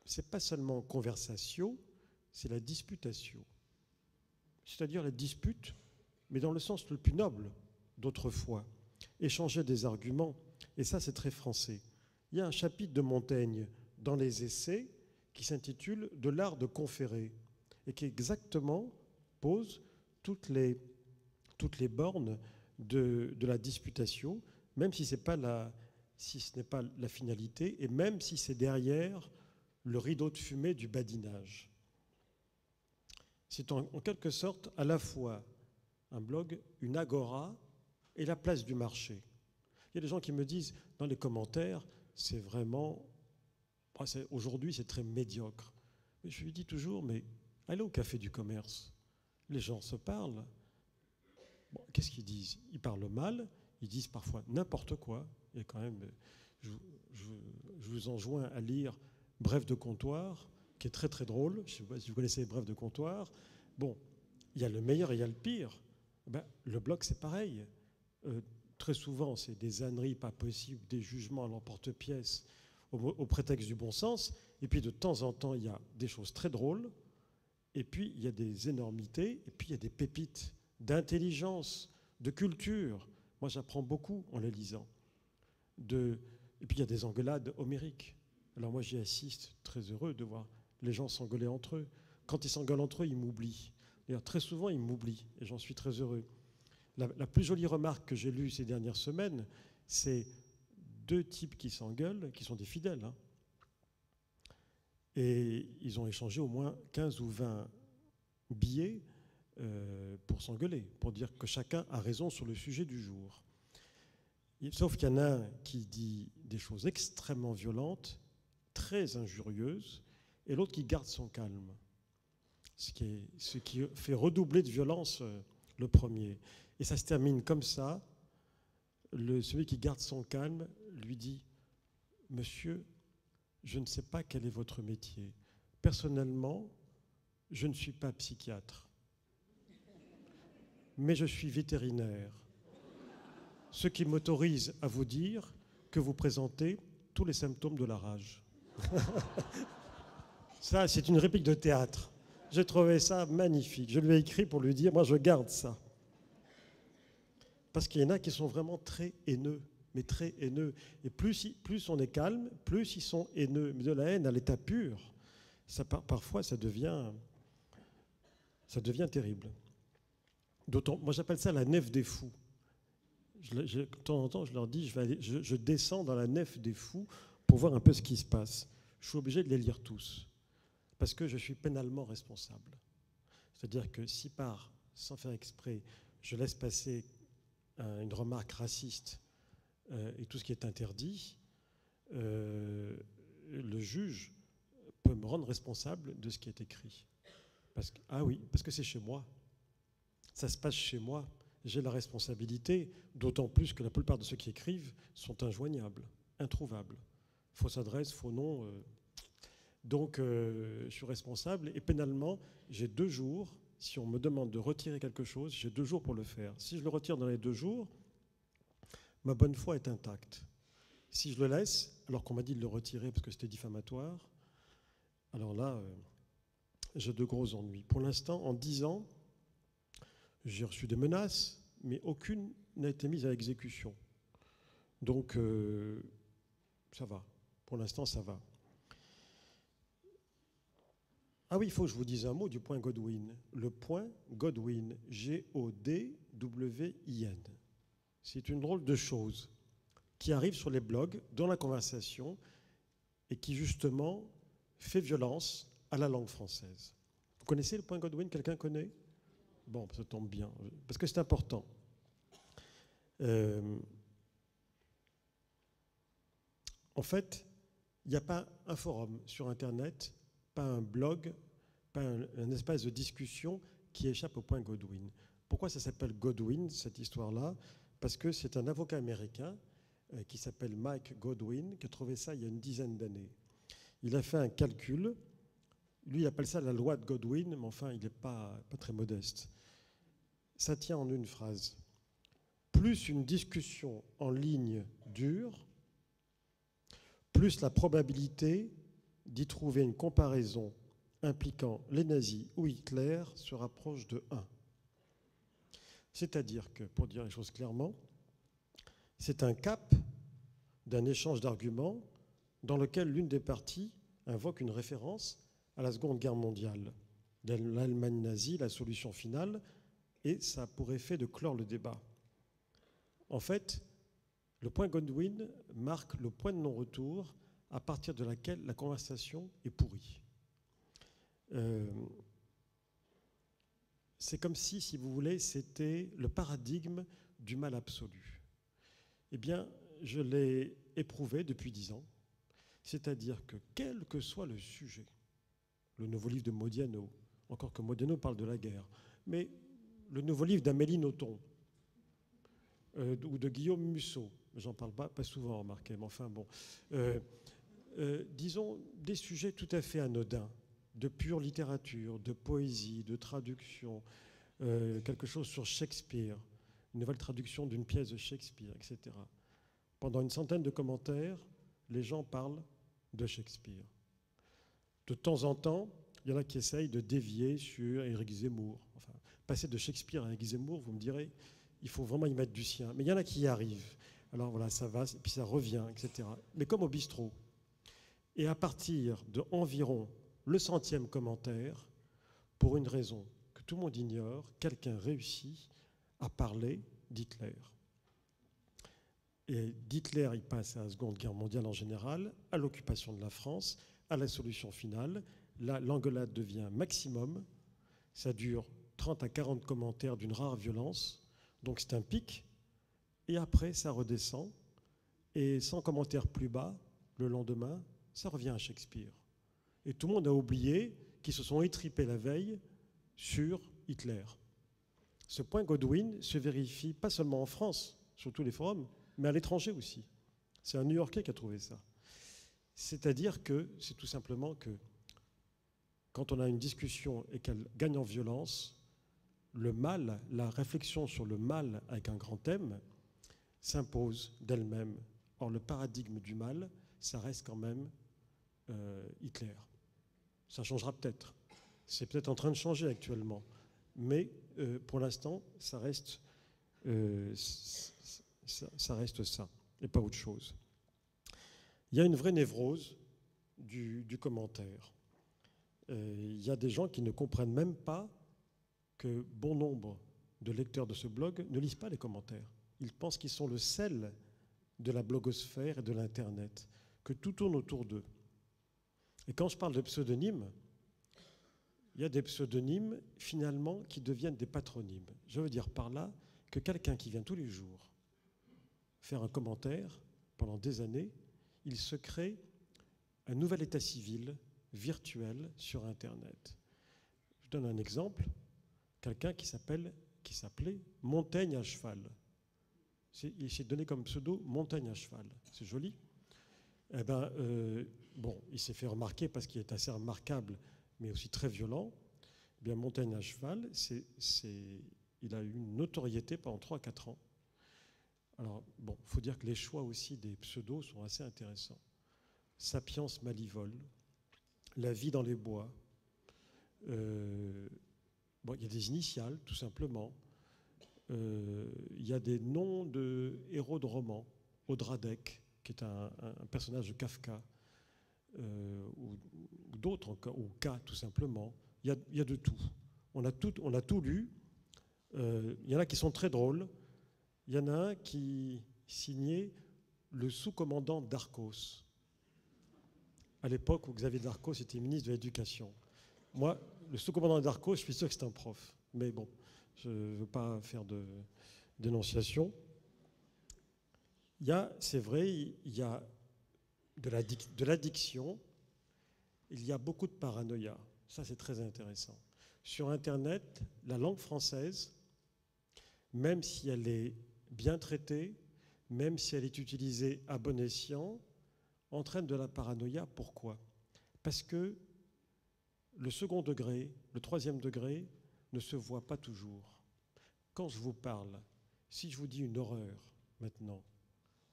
Speaker 2: Ce n'est pas seulement conversatio, c'est la disputatio. C'est-à-dire la dispute, mais dans le sens le plus noble d'autrefois. Échanger des arguments, et ça c'est très français. Il y a un chapitre de Montaigne dans les Essais qui s'intitule « De l'art de conférer » et qui exactement pose toutes les bornes de la disputation, même si ce n'est pas la finalité, et même si c'est derrière le rideau de fumée du badinage. C'est en quelque sorte à la fois un blog, une agora et la place du marché. Il y a des gens qui me disent dans les commentaires, c'est vraiment, aujourd'hui c'est très médiocre. Mais je lui dis toujours, mais allez au café du commerce, les gens se parlent. Bon, qu'est-ce qu'ils disent? Ils parlent mal, ils disent parfois n'importe quoi. Il y a quand même, je vous enjoins à lire Bref de comptoir, qui est très très drôle. Je ne sais pas si vous connaissez Bref de comptoir. Bon, il y a le meilleur et il y a le pire. Ben, le blog, c'est pareil. Très souvent, c'est des âneries pas possibles, des jugements à l'emporte-pièce au prétexte du bon sens. Et puis de temps en temps, il y a des choses très drôles. Et puis, il y a des énormités. Et puis, il y a des pépites d'intelligence, de culture. Moi, j'apprends beaucoup en les lisant. Et puis, il y a des engueulades homériques. Alors moi, j'y assiste, très heureux de voir les gens s'engueuler entre eux. Quand ils s'engueulent entre eux, ils m'oublient. D'ailleurs, très souvent, ils m'oublient, et j'en suis très heureux. La plus jolie remarque que j'ai lue ces dernières semaines, c'est 2 types qui s'engueulent, qui sont des fidèles. Hein. Et ils ont échangé au moins 15 ou 20 billets pour s'engueuler, pour dire que chacun a raison sur le sujet du jour. Sauf qu'il y en a un qui dit des choses extrêmement violentes, très injurieuses, et l'autre qui garde son calme. Ce qui fait redoubler de violence le premier. Et ça se termine comme ça. Celui qui garde son calme lui dit « Monsieur, je ne sais pas quel est votre métier. Personnellement, je ne suis pas psychiatre. Mais je suis vétérinaire. Ce qui m'autorise à vous dire que vous présentez tous les symptômes de la rage. » Ça, c'est une réplique de théâtre. J'ai trouvé ça magnifique. Je lui ai écrit pour lui dire, moi, je garde ça. Parce qu'il y en a qui sont vraiment très haineux, mais très haineux. Et plus on est calme, plus ils sont haineux. Mais de la haine à l'état pur, parfois, ça devient terrible. Moi, j'appelle ça la nef des fous. De temps en temps, je leur dis, je descends dans la nef des fous pour voir un peu ce qui se passe. Je suis obligé de les lire tous, parce que je suis pénalement responsable. C'est-à-dire que si sans faire exprès, je laisse passer une remarque raciste et tout ce qui est interdit, le juge peut me rendre responsable de ce qui est écrit. Parce que c'est chez moi. Ça se passe chez moi. J'ai la responsabilité, d'autant plus que la plupart de ceux qui écrivent sont injoignables, introuvables. Fausse adresse, faux nom. Donc, je suis responsable et pénalement, j'ai 2 jours. Si on me demande de retirer quelque chose, j'ai 2 jours pour le faire. Si je le retire dans les 2 jours, ma bonne foi est intacte. Si je le laisse, alors qu'on m'a dit de le retirer parce que c'était diffamatoire, alors là, j'ai de gros ennuis. Pour l'instant, en 10 ans, j'ai reçu des menaces, mais aucune n'a été mise à exécution. Donc, ça va. Pour l'instant, ça va. Ah oui, il faut que je vous dise un mot du point Godwin. Le point Godwin, G-O-D-W-I-N. C'est une drôle de chose qui arrive sur les blogs, dans la conversation, et qui justement fait violence à la langue française. Vous connaissez le point Godwin? Quelqu'un connaît? Bon, ça tombe bien, parce que c'est important. En fait, il n'y a pas un forum sur Internet, pas un blog, pas un espace de discussion qui échappe au point Godwin. Pourquoi ça s'appelle Godwin, cette histoire-là? Parce que c'est un avocat américain qui s'appelle Mike Godwin, qui a trouvé ça il y a une dizaine d'années. Il a fait un calcul. Lui, il appelle ça la loi de Godwin, mais enfin, il n'est pas très modeste. Ça tient en une phrase. Plus une discussion en ligne dure, plus la probabilité d'y trouver une comparaison impliquant les nazis ou Hitler se rapproche de 1. C'est-à-dire que, pour dire les choses clairement, c'est un cap d'un échange d'arguments dans lequel l'une des parties invoque une référence à la Seconde Guerre mondiale, de l'Allemagne nazie, la solution finale, et ça a pour effet de clore le débat. En fait, le point Godwin marque le point de non-retour à partir de laquelle la conversation est pourrie. C'est comme si vous voulez, c'était le paradigme du mal absolu. Eh bien, je l'ai éprouvé depuis 10 ans, c'est-à-dire que quel que soit le sujet, le nouveau livre de Modiano, encore que Modiano parle de la guerre, mais le nouveau livre d'Amélie Nothomb, ou de Guillaume Musso, j'en parle pas souvent, remarquez, mais enfin bon, disons des sujets tout à fait anodins, de pure littérature, de poésie, de traduction, quelque chose sur Shakespeare, une nouvelle traduction d'une pièce de Shakespeare, etc. Pendant une centaine de commentaires, les gens parlent de Shakespeare. De temps en temps, il y en a qui essayent de dévier sur Éric Zemmour. Enfin, passer de Shakespeare à Éric Zemmour, vous me direz, il faut vraiment y mettre du sien. Mais il y en a qui y arrivent. Alors voilà, ça va, et puis ça revient, etc. Mais comme au bistrot. Et à partir de environ le 100e commentaire, pour une raison que tout le monde ignore, quelqu'un réussit à parler d'Hitler. Et d'Hitler, il passe à la Seconde Guerre mondiale en général, à l'occupation de la France, à la solution finale. Là, l'engueulade devient maximum. Ça dure 30 à 40 commentaires d'une rare violence. Donc c'est un pic. Et après, ça redescend. Et 100 commentaires plus bas, le lendemain, ça revient à Shakespeare. Et tout le monde a oublié qu'ils se sont étripés la veille sur Hitler. Ce point Godwin se vérifie pas seulement en France, sur tous les forums, mais à l'étranger aussi. C'est un New-Yorkais qui a trouvé ça. C'est-à-dire que c'est tout simplement que quand on a une discussion et qu'elle gagne en violence, le mal, la réflexion sur le mal avec un grand thème, s'impose d'elle-même. Or, le paradigme du mal, ça reste quand même Hitler. Ça changera peut-être. C'est peut-être en train de changer actuellement. Mais pour l'instant, ça reste ça, et pas autre chose. Il y a une vraie névrose du commentaire. Il y a des gens qui ne comprennent même pas que bon nombre de lecteurs de ce blog ne lisent pas les commentaires. Ils pensent qu'ils sont le sel de la blogosphère et de l'Internet, que tout tourne autour d'eux. Et quand je parle de pseudonymes, il y a des pseudonymes, finalement, qui deviennent des patronymes. Je veux dire par là que quelqu'un qui vient tous les jours faire un commentaire pendant des années, il se crée un nouvel état civil virtuel sur Internet. Je donne un exemple. Quelqu'un qui s'appelait Montaigne à cheval. Il s'est donné comme pseudo Montaigne à cheval. C'est joli. Eh ben, bon, il s'est fait remarquer parce qu'il est assez remarquable, mais aussi très violent. Eh bien, Montaigne à cheval, il a eu une notoriété pendant 3-4 ans. Alors, bon, il faut dire que les choix aussi des pseudos sont assez intéressants. Sapiens malivole, La vie dans les bois. Bon, il y a des initiales, tout simplement. Il y a des noms de héros de romans. Odradek, qui est un personnage de Kafka, ou d'autres, ou K, tout simplement. Il y a de tout. On a tout lu. Il y en a qui sont très drôles. Il y en a un qui signait le sous-commandant Darcos, à l'époque où Xavier Darcos était ministre de l'Éducation. Moi, le sous-commandant Darcos, je suis sûr que c'est un prof. Mais bon, je ne veux pas faire de dénonciation. C'est vrai, il y a de l'addiction, il y a beaucoup de paranoïa. Ça, c'est très intéressant. Sur Internet, la langue française, même si elle est bien traitée, même si elle est utilisée à bon escient, entraîne de la paranoïa. Pourquoi ? Parce que le second degré, le troisième degré, ne se voit pas toujours. Quand je vous parle, si je vous dis une horreur maintenant,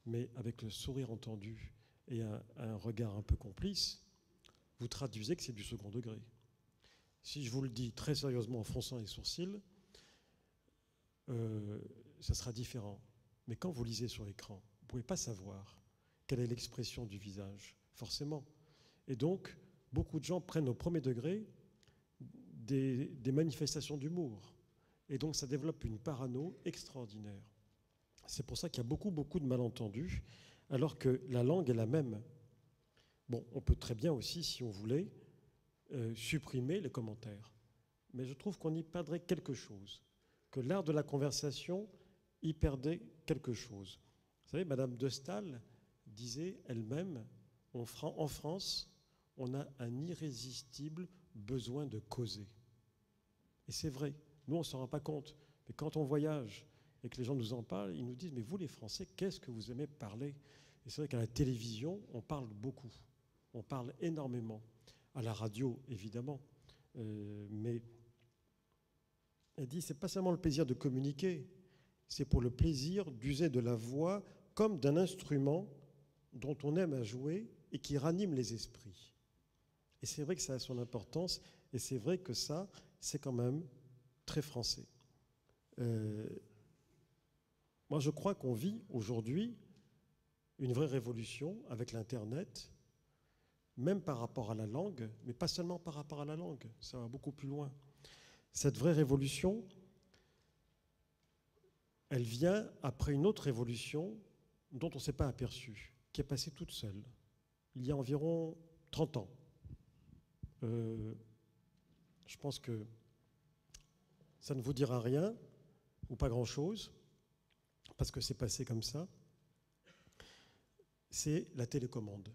Speaker 2: mais avec le sourire entendu, et un regard un peu complice, vous traduisez que c'est du second degré. Si je vous le dis très sérieusement en fronçant les sourcils, ça sera différent. Mais quand vous lisez sur l'écran, vous ne pouvez pas savoir quelle est l'expression du visage, forcément. Et donc, beaucoup de gens prennent au premier degré des manifestations d'humour. Et donc, ça développe une parano extraordinaire. C'est pour ça qu'il y a beaucoup de malentendus, alors que la langue est la même. Bon, on peut très bien aussi, si on voulait, supprimer les commentaires. Mais je trouve qu'on y perdrait quelque chose, que l'art de la conversation y perdait quelque chose. Vous savez, Madame de Staël disait elle-même, en France, on a un irrésistible besoin de causer. Et c'est vrai, nous on ne s'en rend pas compte. Mais quand on voyage et que les gens nous en parlent, ils nous disent, mais vous les Français, qu'est-ce que vous aimez parler? Et c'est vrai qu'à la télévision, on parle beaucoup, on parle énormément. À la radio, évidemment. Mais elle dit, c'est pas seulement le plaisir de communiquer, c'est pour le plaisir d'user de la voix comme d'un instrument dont on aime à jouer et qui ranime les esprits. Et c'est vrai que ça a son importance, et c'est vrai que ça, c'est quand même très français. Moi, je crois qu'on vit aujourd'hui une vraie révolution avec l'Internet, même par rapport à la langue, mais pas seulement par rapport à la langue, ça va beaucoup plus loin. Cette vraie révolution, elle vient après une autre révolution dont on ne s'est pas aperçu, qui est passée toute seule, il y a environ 30 ans. Je pense que ça ne vous dira rien, ou pas grand-chose, parce que c'est passé comme ça. C'est la télécommande.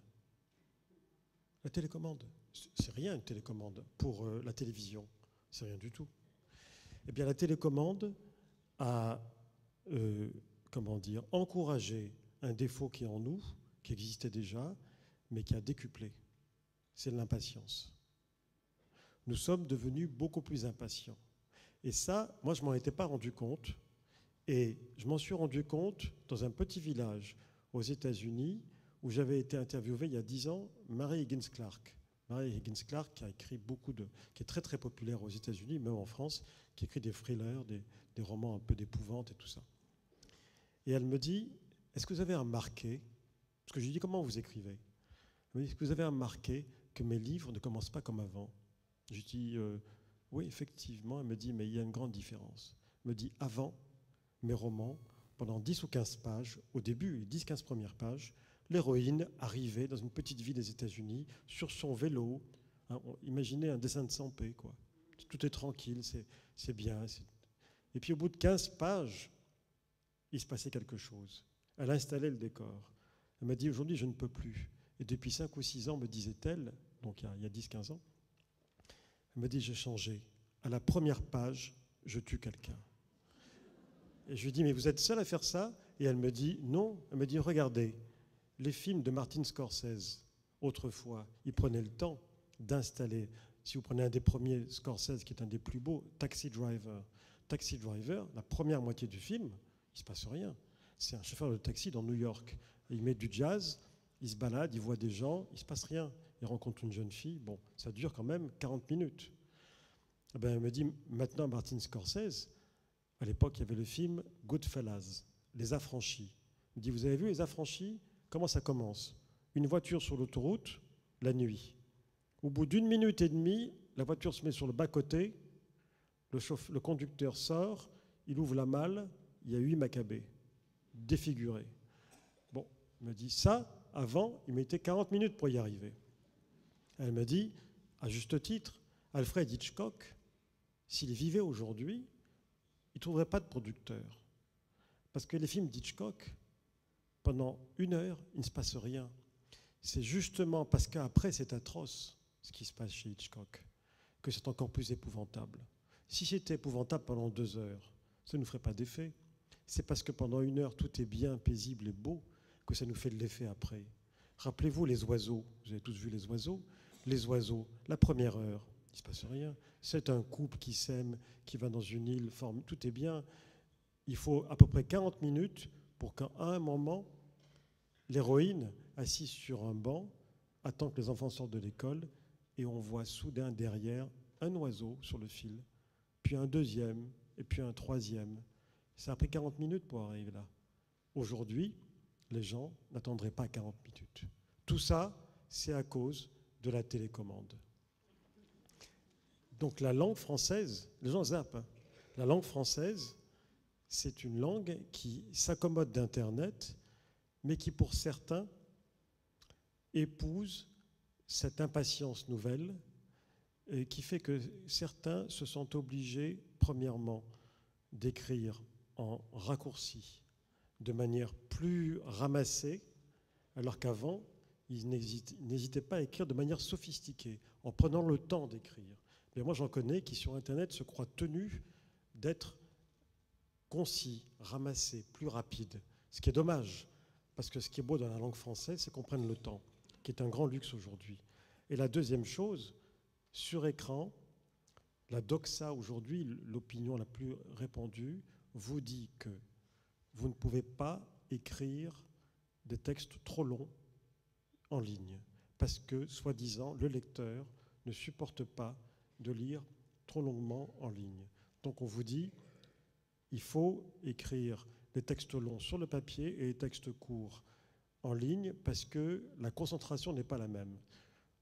Speaker 2: La télécommande, c'est rien une télécommande pour la télévision, c'est rien du tout. Eh bien, la télécommande a, encouragé un défaut qui est en nous, qui existait déjà, mais qui a décuplé. C'est l'impatience. Nous sommes devenus beaucoup plus impatients. Et ça, moi, je ne m'en étais pas rendu compte. Et je m'en suis rendu compte dans un petit village aux États-Unis où j'avais été interviewé il y a 10 ans, Mary Higgins Clark. Mary Higgins Clark qui a écrit qui est très très populaire aux États-Unis, même en France, qui écrit des thrillers, des romans un peu d'épouvante et tout ça. Et elle me dit, est-ce que vous avez remarqué, parce que je lui dis, comment vous écrivez? Elle me dit, est-ce que vous avez remarqué que mes livres ne commencent pas comme avant? Je lui dis, oui, effectivement. Elle me dit, mais il y a une grande différence. Elle me dit, avant, mes romans, pendant 10 ou 15 pages, au début, les 10-15 premières pages, l'héroïne arrivait dans une petite ville des États-Unis sur son vélo. Hein, imaginez un dessin de Sampé, quoi. Tout est tranquille, c'est bien. Et puis au bout de 15 pages, il se passait quelque chose. Elle installait le décor. Elle m'a dit, aujourd'hui, je ne peux plus. Et depuis 5 ou 6 ans, me disait-elle, donc il y a 10-15 ans, elle me dit, j'ai changé. À la première page, je tue quelqu'un. Et je lui dis, mais vous êtes seule à faire ça? Et elle me dit, non. Elle me dit, regardez, les films de Martin Scorsese, autrefois, ils prenaient le temps d'installer. Si vous prenez un des premiers Scorsese, qui est un des plus beaux, Taxi Driver, la première moitié du film, il ne se passe rien. C'est un chauffeur de taxi dans New York. Et il met du jazz, il se balade, il voit des gens, il ne se passe rien. Il rencontre une jeune fille, bon, ça dure quand même 40 minutes. Et ben, elle me dit, maintenant, Martin Scorsese, à l'époque, il y avait le film Goodfellas, Les Affranchis. Il me dit, vous avez vu Les Affranchis? Comment ça commence? Une voiture sur l'autoroute, la nuit. Au bout d'1 minute et demie, la voiture se met sur le bas-côté, le conducteur sort, il ouvre la malle, il y a 8 Maccabées, défigurés. Bon, il me dit, ça, avant, il mettait 40 minutes pour y arriver. Elle me dit, à juste titre, Alfred Hitchcock, s'il vivait aujourd'hui, il ne trouverait pas de producteur. Parce que les films d'Hitchcock, pendant 1 heure, il ne se passe rien. C'est justement parce qu'après, c'est atroce ce qui se passe chez Hitchcock, que c'est encore plus épouvantable. Si c'était épouvantable pendant 2 heures, ça ne nous ferait pas d'effet. C'est parce que pendant 1 heure, tout est bien, paisible et beau, que ça nous fait de l'effet après. Rappelez-vous les oiseaux. Vous avez tous vu les oiseaux? Les oiseaux, la première heure, il ne se passe rien. C'est un couple qui s'aime, qui va dans une île, tout est bien. Il faut à peu près 40 minutes pour qu'à un moment, l'héroïne, assis sur un banc, attend que les enfants sortent de l'école, et on voit soudain derrière un oiseau sur le fil, puis un deuxième, et puis un troisième. Ça a pris 40 minutes pour arriver là. Aujourd'hui, les gens n'attendraient pas 40 minutes. Tout ça, c'est à cause de la télécommande. Donc la langue française, les gens zappent, hein. La langue française, c'est une langue qui s'accommode d'Internet, mais qui pour certains épouse cette impatience nouvelle et qui fait que certains se sentent obligés, premièrement, d'écrire en raccourci, de manière plus ramassée, alors qu'avant, ils n'hésitaient pas à écrire de manière sophistiquée, en prenant le temps d'écrire. Mais moi, j'en connais qui, sur Internet, se croient tenus d'être concis, ramassés, plus rapides, ce qui est dommage, parce que ce qui est beau dans la langue française, c'est qu'on prenne le temps, qui est un grand luxe aujourd'hui. Et la deuxième chose, sur écran, la doxa aujourd'hui, l'opinion la plus répandue, vous dit que vous ne pouvez pas écrire des textes trop longs en ligne, parce que, soi-disant, le lecteur ne supporte pas de lire trop longuement en ligne. Donc on vous dit, il faut écrire des textes longs sur le papier et des textes courts en ligne, parce que la concentration n'est pas la même.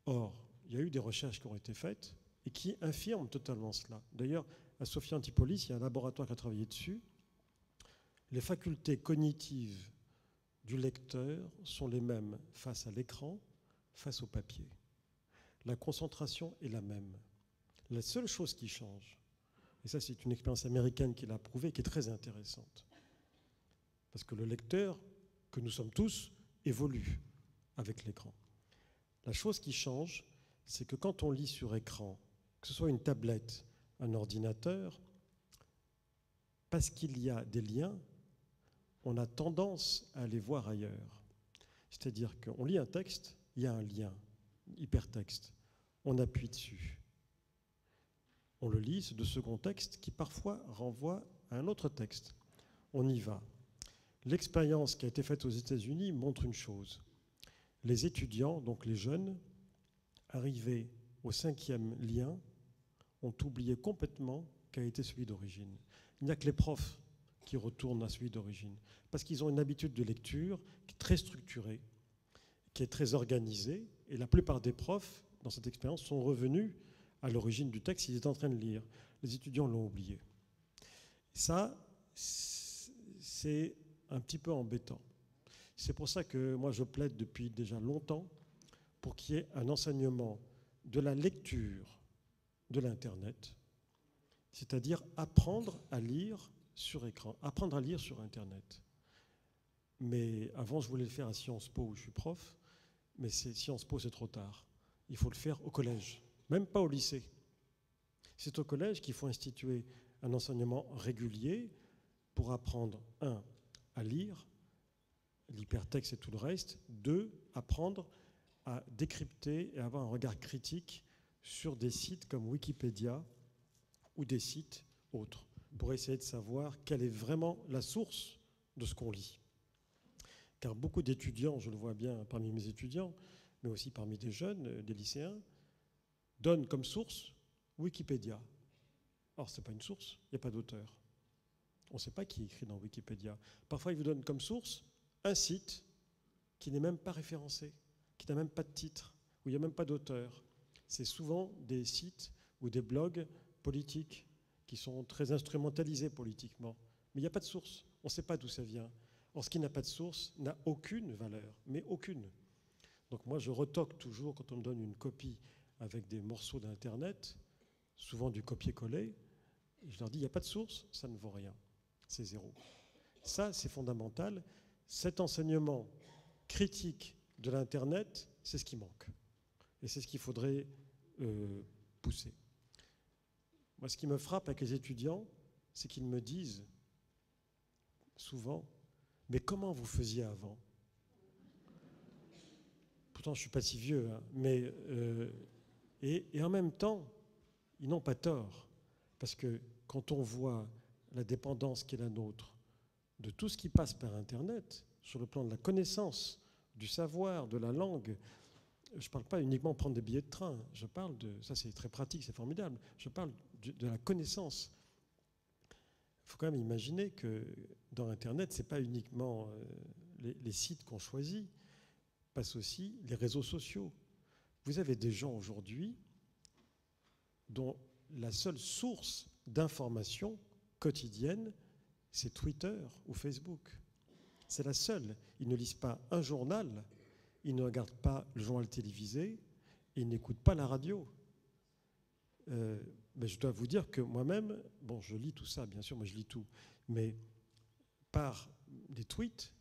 Speaker 2: Or, il y a eu des recherches qui ont été faites et qui infirment totalement cela. D'ailleurs, à Sophia Antipolis, il y a un laboratoire qui a travaillé dessus. Les facultés cognitives du lecteur sont les mêmes face à l'écran, face au papier. La concentration est la même. La seule chose qui change, et ça c'est une expérience américaine qui l'a prouvé, qui est très intéressante, parce que le lecteur, que nous sommes tous, évolue avec l'écran. La chose qui change, c'est que quand on lit sur écran, que ce soit une tablette, un ordinateur, parce qu'il y a des liens, on a tendance à les voir ailleurs. C'est-à-dire qu'on lit un texte, il y a un lien, hypertexte, on appuie dessus. On le lit, c'est de second texte qui parfois renvoie à un autre texte. On y va. L'expérience qui a été faite aux États-Unis montre une chose. Les étudiants, donc les jeunes, arrivés au 5e lien, ont oublié complètement quel a été celui d'origine. Il n'y a que les profs qui retournent à celui d'origine, parce qu'ils ont une habitude de lecture qui est très structurée, qui est très organisée, et la plupart des profs, dans cette expérience, sont revenus à l'origine du texte qu'ils étaient en train de lire. Les étudiants l'ont oublié. Ça, c'est un petit peu embêtant. C'est pour ça que moi je plaide depuis déjà longtemps pour qu'il y ait un enseignement de la lecture de l'Internet, c'est-à-dire apprendre à lire sur écran, apprendre à lire sur Internet. Mais avant, je voulais le faire à Sciences Po, où je suis prof, mais Sciences Po, c'est trop tard. Il faut le faire au collège, même pas au lycée. C'est au collège qu'il faut instituer un enseignement régulier pour apprendre, 1, à lire, l'hypertexte et tout le reste, 2, apprendre à décrypter et avoir un regard critique sur des sites comme Wikipédia ou des sites autres, pour essayer de savoir quelle est vraiment la source de ce qu'on lit. Car beaucoup d'étudiants, je le vois bien parmi mes étudiants, mais aussi parmi des jeunes, des lycéens, donnent comme source Wikipédia. Or, ce n'est pas une source, il n'y a pas d'auteur. On ne sait pas qui écrit dans Wikipédia. Parfois, ils vous donnent comme source un site qui n'est même pas référencé, qui n'a même pas de titre, où il n'y a même pas d'auteur. C'est souvent des sites ou des blogs politiques qui sont très instrumentalisés politiquement. Mais il n'y a pas de source, on ne sait pas d'où ça vient. Or, ce qui n'a pas de source n'a aucune valeur, mais aucune. Donc moi, je retoque toujours quand on me donne une copie avec des morceaux d'Internet, souvent du copier-coller, et je leur dis, il n'y a pas de source, ça ne vaut rien, c'est zéro. Ça, c'est fondamental. Cet enseignement critique de l'Internet, c'est ce qui manque. Et c'est ce qu'il faudrait pousser. Moi, ce qui me frappe avec les étudiants, c'est qu'ils me disent souvent, mais comment vous faisiez avant? Pourtant, je ne suis pas si vieux, hein, mais et en même temps, ils n'ont pas tort, parce que quand on voit la dépendance qui est la nôtre de tout ce qui passe par Internet, sur le plan de la connaissance du savoir, de la langue. Je ne parle pas uniquement de prendre des billets de train. Je parle de... Ça, c'est très pratique, c'est formidable. Je parle de la connaissance. Il faut quand même imaginer que dans Internet, ce n'est pas uniquement les sites qu'on choisit, passent aussi les réseaux sociaux. Vous avez des gens aujourd'hui dont la seule source d'information quotidienne, c'est Twitter ou Facebook. C'est la seule. Ils ne lisent pas un journal, ils ne regardent pas le journal télévisé, ils n'écoutent pas la radio. Mais je dois vous dire que moi-même, bon, je lis tout ça, bien sûr, moi je lis tout, mais par des tweets,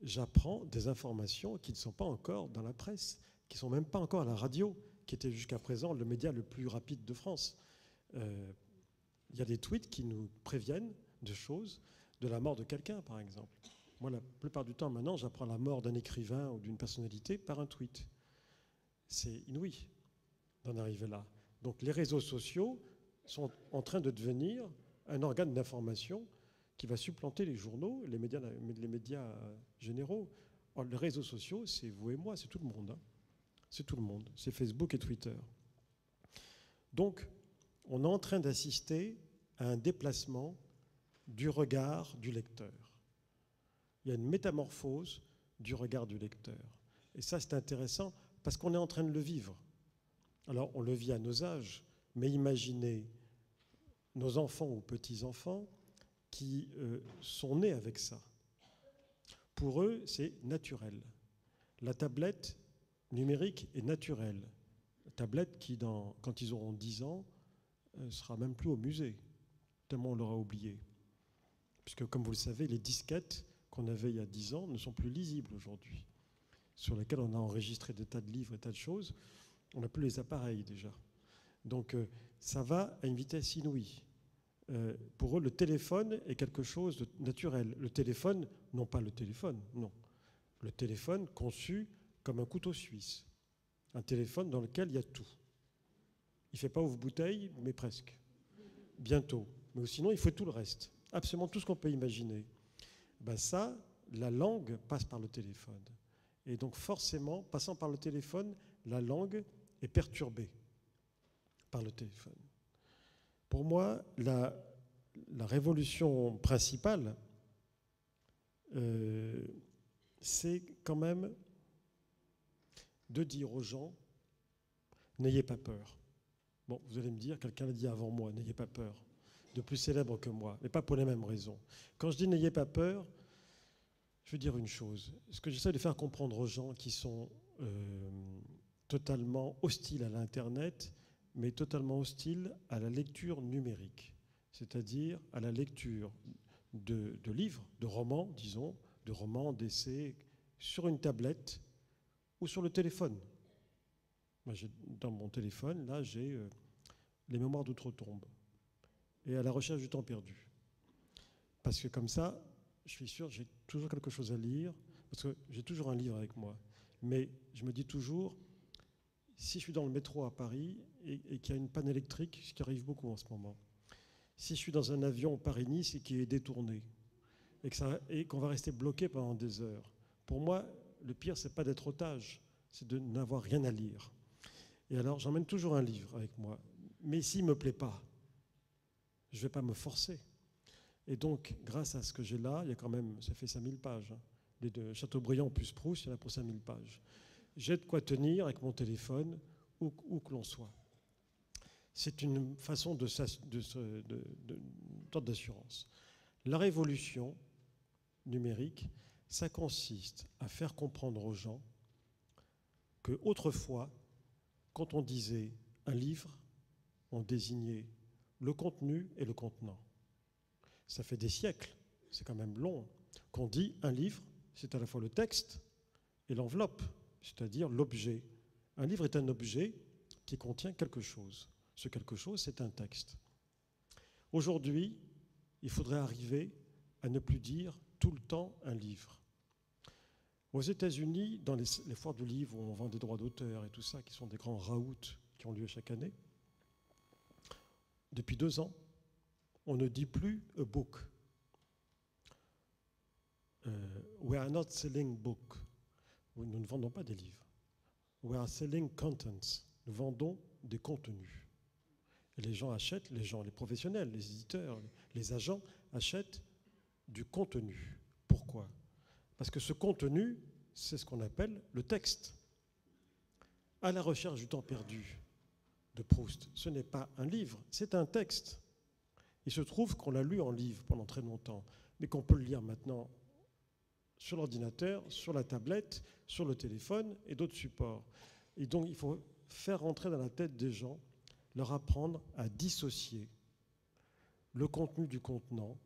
Speaker 2: j'apprends des informations qui ne sont pas encore dans la presse, qui ne sont même pas encore à la radio, qui était jusqu'à présent le média le plus rapide de France. Il y a des tweets qui nous préviennent de choses, de la mort de quelqu'un, par exemple. Moi, la plupart du temps, maintenant, j'apprends la mort d'un écrivain ou d'une personnalité par un tweet. C'est inouï d'en arriver là. Donc les réseaux sociaux sont en train de devenir un organe d'information qui va supplanter les journaux, les médias généraux. Alors, les réseaux sociaux, c'est vous et moi, c'est tout le monde. Hein. C'est tout le monde. C'est Facebook et Twitter. Donc, on est en train d'assister à un déplacement du regard du lecteur. Il y a une métamorphose du regard du lecteur. Et ça, c'est intéressant parce qu'on est en train de le vivre. Alors, on le vit à nos âges, mais imaginez nos enfants ou petits-enfants qui sont nés avec ça. Pour eux, c'est naturel. La tablette numérique est naturelle. La tablette qui, quand ils auront 10 ans, ne sera même plus au musée, tellement on l'aura oublié. Puisque, comme vous le savez, les disquettes qu'on avait il y a 10 ans ne sont plus lisibles aujourd'hui, sur lesquelles on a enregistré des tas de livres et des tas de choses. On n'a plus les appareils déjà. Donc ça va à une vitesse inouïe. Pour eux, le téléphone est quelque chose de naturel. Le téléphone, non pas le téléphone, non. Le téléphone conçu comme un couteau suisse. Un téléphone dans lequel il y a tout. Il ne fait pas ouvre-bouteille, mais presque. Bientôt. Mais sinon, il faut tout le reste. Absolument tout ce qu'on peut imaginer. Ben ça, la langue passe par le téléphone. Et donc forcément, passant par le téléphone, la langue est perturbée par le téléphone. Pour moi, la révolution principale, c'est quand même de dire aux gens, n'ayez pas peur. Bon, vous allez me dire, quelqu'un l'a dit avant moi, n'ayez pas peur, de plus célèbre que moi, mais pas pour les mêmes raisons. Quand je dis n'ayez pas peur, je veux dire une chose. Ce que j'essaie de faire comprendre aux gens qui sont totalement hostiles à l'Internet, mais totalement hostiles à la lecture numérique, c'est-à-dire à la lecture de livres, de romans, disons, de romans, d'essais, sur une tablette ou sur le téléphone. Moi, dans mon téléphone, là, j'ai les mémoires d'outre-tombe et à la recherche du temps perdu. Parce que comme ça, je suis sûr, j'ai toujours quelque chose à lire, parce que j'ai toujours un livre avec moi. Mais je me dis toujours, si je suis dans le métro à Paris et qu'il y a une panne électrique, ce qui arrive beaucoup en ce moment, si je suis dans un avion Paris-Nice et qui est détourné, et qu'on va rester bloqué pendant des heures, pour moi, le pire, c'est pas d'être otage, c'est de n'avoir rien à lire. Et alors, j'emmène toujours un livre avec moi. Mais s'il ne me plaît pas, je ne vais pas me forcer. Et donc, grâce à ce que j'ai là, il y a quand même, ça fait 5000 pages. Hein. Les deux, Chateaubriand plus Proust, il y en a pour 5000 pages. J'ai de quoi tenir avec mon téléphone, où que l'on soit. C'est une façon de sorte d'assurance. La révolution numérique, ça consiste à faire comprendre aux gens qu'autrefois, quand on disait un livre, on désignait le contenu et le contenant. Ça fait des siècles, c'est quand même long, qu'on dit un livre, c'est à la fois le texte et l'enveloppe, c'est-à-dire l'objet. Un livre est un objet qui contient quelque chose. Ce quelque chose, c'est un texte. Aujourd'hui, il faudrait arriver à ne plus dire tout le temps un livre. Aux États-Unis, dans les foires du livre où on vend des droits d'auteur et tout ça, qui sont des grands raouts qui ont lieu chaque année, depuis 2 ans, on ne dit plus a book. We are not selling book. Nous ne vendons pas des livres. We are selling contents. Nous vendons des contenus. Et les gens achètent, les professionnels, les éditeurs, les agents achètent du contenu. Pourquoi ? Parce que ce contenu, c'est ce qu'on appelle le texte. À la recherche du temps perdu de Proust, ce n'est pas un livre, c'est un texte. Il se trouve qu'on l'a lu en livre pendant très longtemps, mais qu'on peut le lire maintenant sur l'ordinateur, sur la tablette, sur le téléphone et d'autres supports. Et donc, il faut faire rentrer dans la tête des gens, leur apprendre à dissocier le contenu du contenant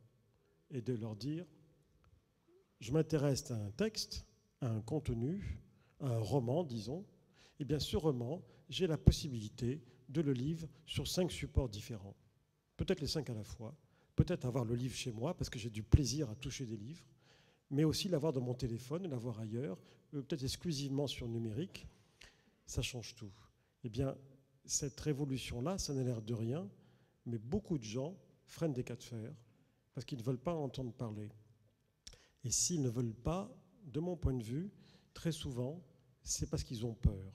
Speaker 2: et de leur dire « je m'intéresse à un texte, à un contenu, à un roman, disons, et bien ce roman, j'ai la possibilité de le lire sur 5 supports différents. Peut-être les 5 à la fois, peut-être avoir le livre chez moi parce que j'ai du plaisir à toucher des livres, mais aussi l'avoir dans mon téléphone, l'avoir ailleurs, peut-être exclusivement sur numérique. Ça change tout. Eh bien, cette révolution-là, ça n'a l'air de rien, mais beaucoup de gens freinent des cas de fer parce qu'ils ne veulent pas entendre parler. Et s'ils ne veulent pas, de mon point de vue, très souvent, c'est parce qu'ils ont peur.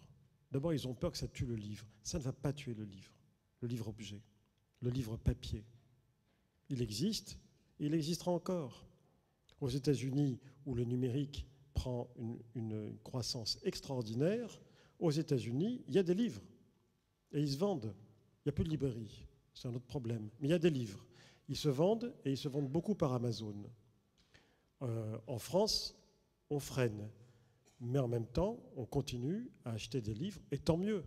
Speaker 2: D'abord, ils ont peur que ça tue le livre. Ça ne va pas tuer le livre-objet, le livre papier. Il existe et il existera encore. Aux États-Unis, où le numérique prend une croissance extraordinaire, aux États-Unis, il y a des livres et ils se vendent. Il n'y a plus de librairie, c'est un autre problème. Mais il y a des livres. Ils se vendent et ils se vendent beaucoup par Amazon. En France, on freine. Mais en même temps, on continue à acheter des livres, et tant mieux.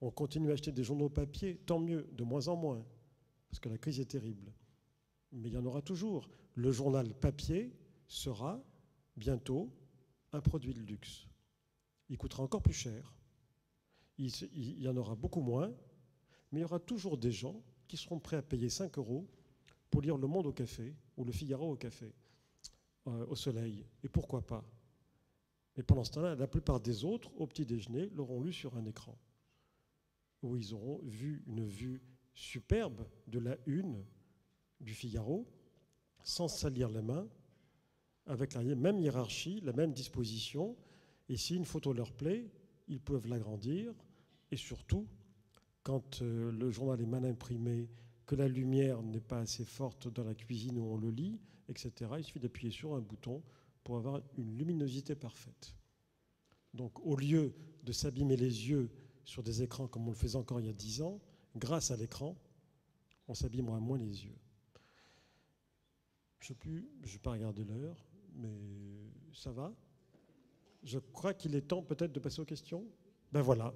Speaker 2: On continue à acheter des journaux papier, tant mieux, de moins en moins, parce que la crise est terrible. Mais il y en aura toujours. Le journal papier sera bientôt un produit de luxe. Il coûtera encore plus cher. Il y en aura beaucoup moins, mais il y aura toujours des gens qui seront prêts à payer 5 € pour lire Le Monde au café ou Le Figaro au café, au soleil. Et pourquoi pas ? Mais pendant ce temps-là, la plupart des autres, au petit déjeuner, l'auront lu sur un écran, où ils auront vu une vue superbe de la une du Figaro, sans salir les mains, avec la même hiérarchie, la même disposition. Et si une photo leur plaît, ils peuvent l'agrandir. Et surtout, quand le journal est mal imprimé, que la lumière n'est pas assez forte dans la cuisine où on le lit, etc., il suffit d'appuyer sur un bouton pour avoir une luminosité parfaite. Donc, au lieu de s'abîmer les yeux sur des écrans comme on le faisait encore il y a 10 ans, grâce à l'écran, on s'abîmera moins les yeux. Je ne vais pas regarder l'heure, mais ça va. Je crois qu'il est temps peut-être de passer aux questions. Ben voilà.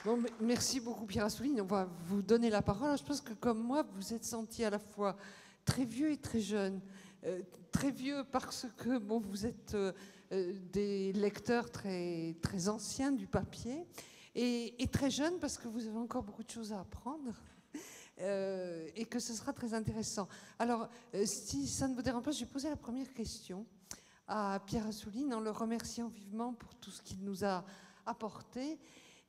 Speaker 1: Bon, merci beaucoup Pierre Assouline. On va vous donner la parole. Je pense que comme moi, vous êtes senti à la fois très vieux et très jeune. Très vieux parce que bon, vous êtes des lecteurs très, très anciens du papier et très jeune parce que vous avez encore beaucoup de choses à apprendre et que ce sera très intéressant. Alors, si ça ne vous dérange pas, je vais poser la première question à Pierre Assouline en le remerciant vivement pour tout ce qu'il nous a apporté.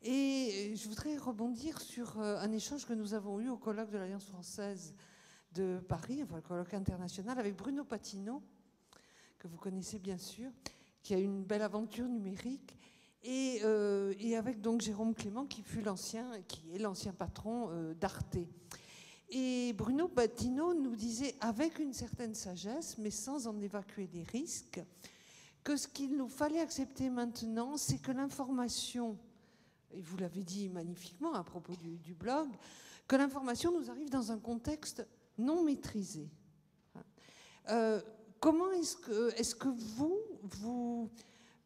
Speaker 1: Et je voudrais rebondir sur un échange que nous avons eu au colloque de l'Alliance française de Paris, enfin le colloque international, avec Bruno Patino, que vous connaissez bien sûr, qui a une belle aventure numérique, et avec donc Jérôme Clément, qui est l'ancien patron d'Arte. Et Bruno Patino nous disait, avec une certaine sagesse, mais sans en évacuer les risques, que ce qu'il nous fallait accepter maintenant, c'est que l'information, et vous l'avez dit magnifiquement à propos du blog, que l'information nous arrive dans un contexte non maîtrisé. Comment est-ce que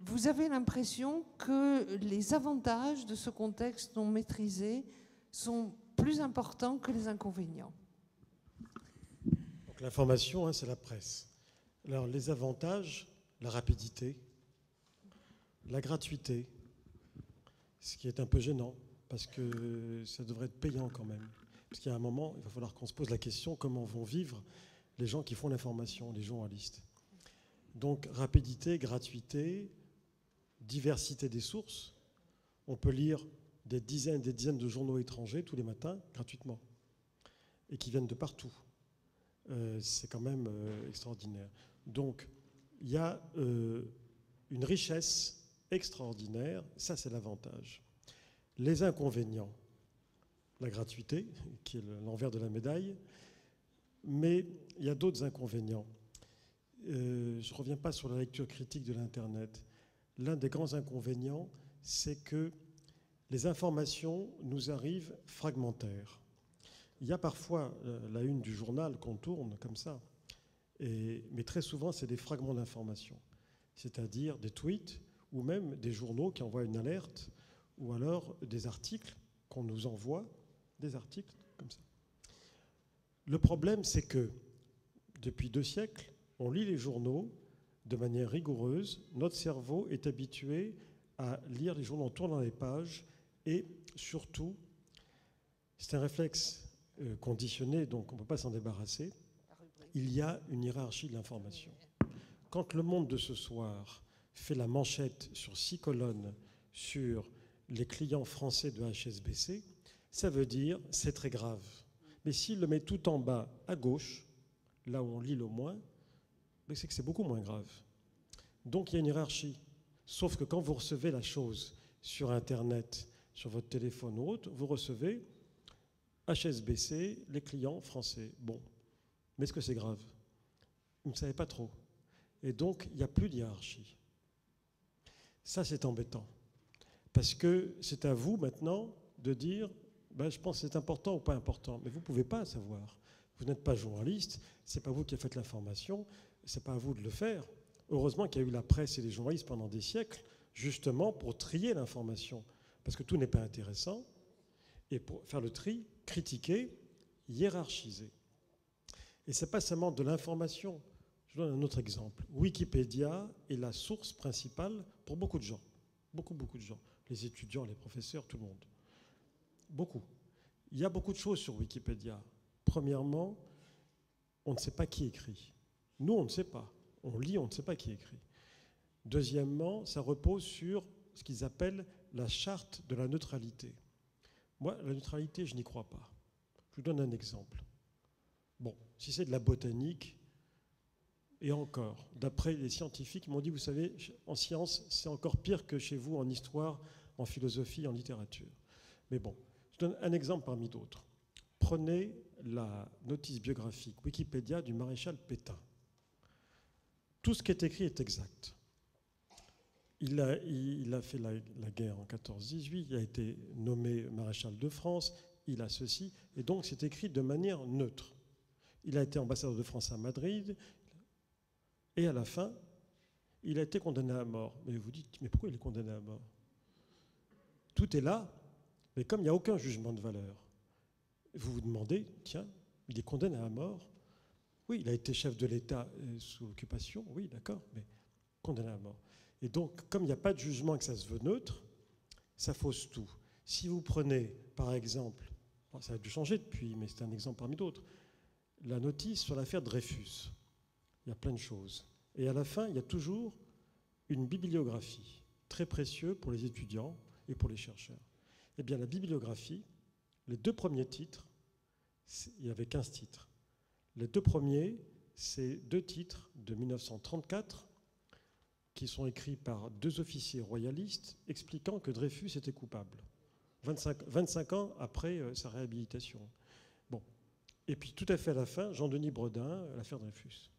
Speaker 1: vous avez l'impression que les avantages de ce contexte non maîtrisé sont plus importants que les inconvénients?
Speaker 2: Donc, l'information, c'est la presse. Alors les avantages, la rapidité, la gratuité, ce qui est un peu gênant, parce que ça devrait être payant quand même. Parce qu'il y a un moment, il va falloir qu'on se pose la question comment vont vivre les gens qui font l'information, les journalistes. Donc rapidité, gratuité, diversité des sources. On peut lire des dizaines de journaux étrangers tous les matins, gratuitement, et qui viennent de partout. C'est quand même extraordinaire. Donc, il y a une richesse extraordinaire, ça c'est l'avantage. Les inconvénients, la gratuité, qui est l'envers de la médaille, mais il y a d'autres inconvénients. Je ne reviens pas sur la lecture critique de l'Internet. L'un des grands inconvénients, c'est que les informations nous arrivent fragmentaires. Il y a parfois la une du journal qu'on tourne comme ça, mais très souvent, c'est des fragments d'informations, c'est-à-dire des tweets ou même des journaux qui envoient une alerte ou alors des articles qu'on nous envoie, des articles comme ça. Le problème, c'est que depuis 2 siècles, on lit les journaux de manière rigoureuse. Notre cerveau est habitué à lire les journaux en tournant les pages et surtout, c'est un réflexe conditionné, donc on ne peut pas s'en débarrasser. Il y a une hiérarchie de l'information. Quand Le Monde de ce soir fait la manchette sur 6 colonnes sur les clients français de HSBC, ça veut dire c'est très grave. Mais s'il le met tout en bas à gauche, là où on lit le moins, c'est que c'est beaucoup moins grave. Donc il y a une hiérarchie. Sauf que quand vous recevez la chose sur Internet, sur votre téléphone ou autre, vous recevez HSBC, les clients français. Bon, mais est-ce que c'est grave? Vous ne savez pas trop. Et donc, il n'y a plus de hiérarchie. Ça, c'est embêtant. Parce que c'est à vous maintenant de dire, je pense que c'est important ou pas important. Mais vous ne pouvez pas savoir. Vous n'êtes pas journaliste, ce n'est pas vous qui avez fait l'information, ce n'est pas à vous de le faire. Heureusement qu'il y a eu la presse et les journalistes pendant des siècles, justement pour trier l'information. Parce que tout n'est pas intéressant. Et pour faire le tri, critiquer, hiérarchiser. Et ce n'est pas seulement de l'information. Je donne un autre exemple. Wikipédia est la source principale pour beaucoup de gens. Beaucoup de gens. Les étudiants, les professeurs, tout le monde. Beaucoup. Il y a beaucoup de choses sur Wikipédia. Premièrement, on ne sait pas qui écrit. Nous, on ne sait pas. On lit, on ne sait pas qui écrit. Deuxièmement, ça repose sur ce qu'ils appellent la charte de la neutralité. Moi, la neutralité, je n'y crois pas. Je vous donne un exemple. Bon, si c'est de la botanique, et encore, d'après les scientifiques, ils m'ont dit, vous savez, en sciences, c'est encore pire que chez vous en histoire, en philosophie, en littérature. Mais bon, je donne un exemple parmi d'autres. Prenez la notice biographique Wikipédia du maréchal Pétain. Tout ce qui est écrit est exact. Il a fait la guerre en 14-18, il a été nommé maréchal de France, il a ceci, et donc c'est écrit de manière neutre. Il a été ambassadeur de France à Madrid, et à la fin, il a été condamné à mort. Mais vous dites, mais pourquoi il est condamné à mort? Tout est là, mais comme il n'y a aucun jugement de valeur, vous vous demandez, tiens, il est condamné à mort? Oui, il a été chef de l'État sous occupation, oui, d'accord, mais condamné à mort. Et donc, comme il n'y a pas de jugement et que ça se veut neutre, ça fausse tout. Si vous prenez, par exemple, ça a dû changer depuis, mais c'est un exemple parmi d'autres, la notice sur l'affaire Dreyfus. Il y a plein de choses. Et à la fin, il y a toujours une bibliographie, très précieuse pour les étudiants et pour les chercheurs. Eh bien, la bibliographie, les 2 premiers titres, il y avait 15 titres. Les 2 premiers, c'est 2 titres de 1934 qui sont écrits par 2 officiers royalistes expliquant que Dreyfus était coupable, 25 ans après sa réhabilitation. Bon. Et puis tout à fait à la fin, Jean-Denis Bredin, l'affaire Dreyfus.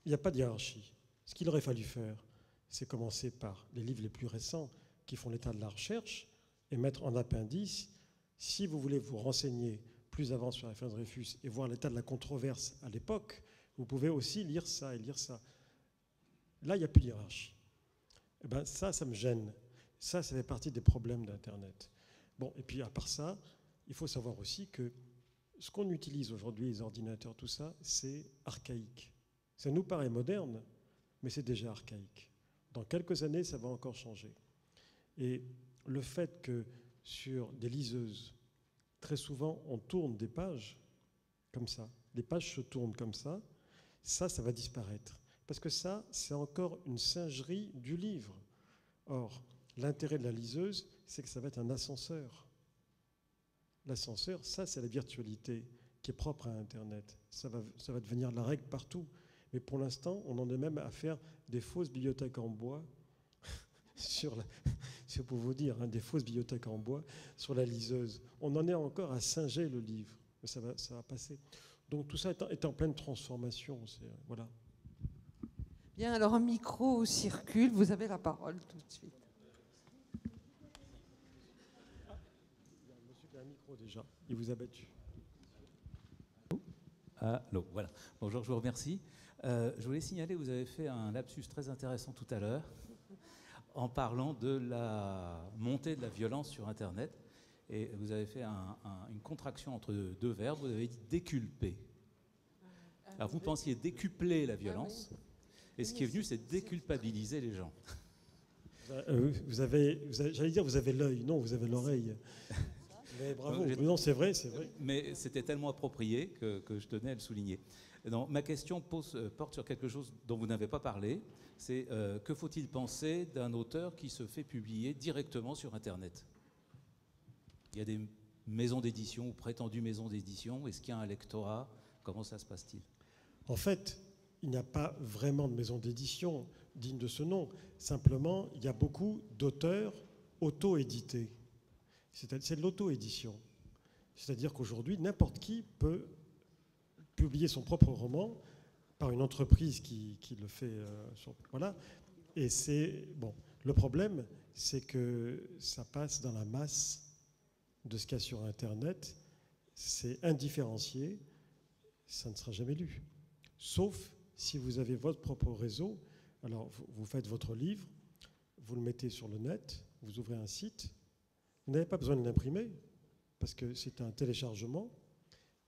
Speaker 2: Il n'y a pas de hiérarchie. Ce qu'il aurait fallu faire, c'est commencer par les livres les plus récents qui font l'état de la recherche et mettre en appendice, si vous voulez vous renseigner plus avant sur l'affaire Dreyfus et voir l'état de la controverse à l'époque, vous pouvez aussi lire ça et lire ça. Là, il n'y a plus de hiérarchie. Eh ben, ça me gêne. Ça fait partie des problèmes d'Internet. Bon, et puis à part ça, il faut savoir aussi que ce qu'on utilise aujourd'hui, les ordinateurs, tout ça, c'est archaïque. Ça nous paraît moderne, mais c'est déjà archaïque. Dans quelques années, ça va encore changer. Et le fait que sur des liseuses, très souvent, on tourne des pages comme ça, les pages se tournent comme ça va disparaître. Parce que ça, c'est encore une singerie du livre. Or, l'intérêt de la liseuse, c'est que ça va être un ascenseur. L'ascenseur, ça, c'est la virtualité qui est propre à Internet. Ça va devenir la règle partout. Mais pour l'instant, on en est même à faire des fausses bibliothèques en bois c'est pour vous dire, des fausses bibliothèques en bois sur la liseuse. On en est encore à singer le livre, mais ça va passer. Donc tout ça est en pleine transformation. Voilà.
Speaker 1: Bien, alors un micro circule, vous avez la parole tout de suite.
Speaker 2: Il y a un monsieur qui a un micro déjà, il vous a battu.
Speaker 3: Allô, voilà. Bonjour, je vous remercie. Je voulais signaler, vous avez fait un lapsus très intéressant tout à l'heure en parlant de la montée de la violence sur Internet. Et vous avez fait une contraction entre deux verbes. Vous avez dit déculper. Alors vous pensiez décupler la violence, et ce qui est venu, c'est déculpabiliser les gens.
Speaker 2: J'allais dire, vous avez l'œil. Non, vous avez l'oreille. Mais bravo. Non, c'est vrai.
Speaker 3: Mais c'était tellement approprié que je tenais à le souligner. Donc, ma question porte sur quelque chose dont vous n'avez pas parlé. C'est que faut-il penser d'un auteur qui se fait publier directement sur Internet ? Il y a des maisons d'édition ou prétendues maisons d'édition. Est-ce qu'il y a un lectorat ? Comment ça se passe-t-il ?
Speaker 2: En fait, il n'y a pas vraiment de maison d'édition digne de ce nom. Simplement, il y a beaucoup d'auteurs auto-édités. C'est de l'auto-édition. C'est-à-dire qu'aujourd'hui, n'importe qui peut publier son propre roman par une entreprise qui le fait. Voilà. Et le problème, c'est que ça passe dans la masse de ce qu'il y a sur Internet. C'est indifférencié. Ça ne sera jamais lu. Sauf si vous avez votre propre réseau. Alors, vous faites votre livre, vous le mettez sur le net, vous ouvrez un site. Vous n'avez pas besoin de l'imprimer, parce que c'est un téléchargement,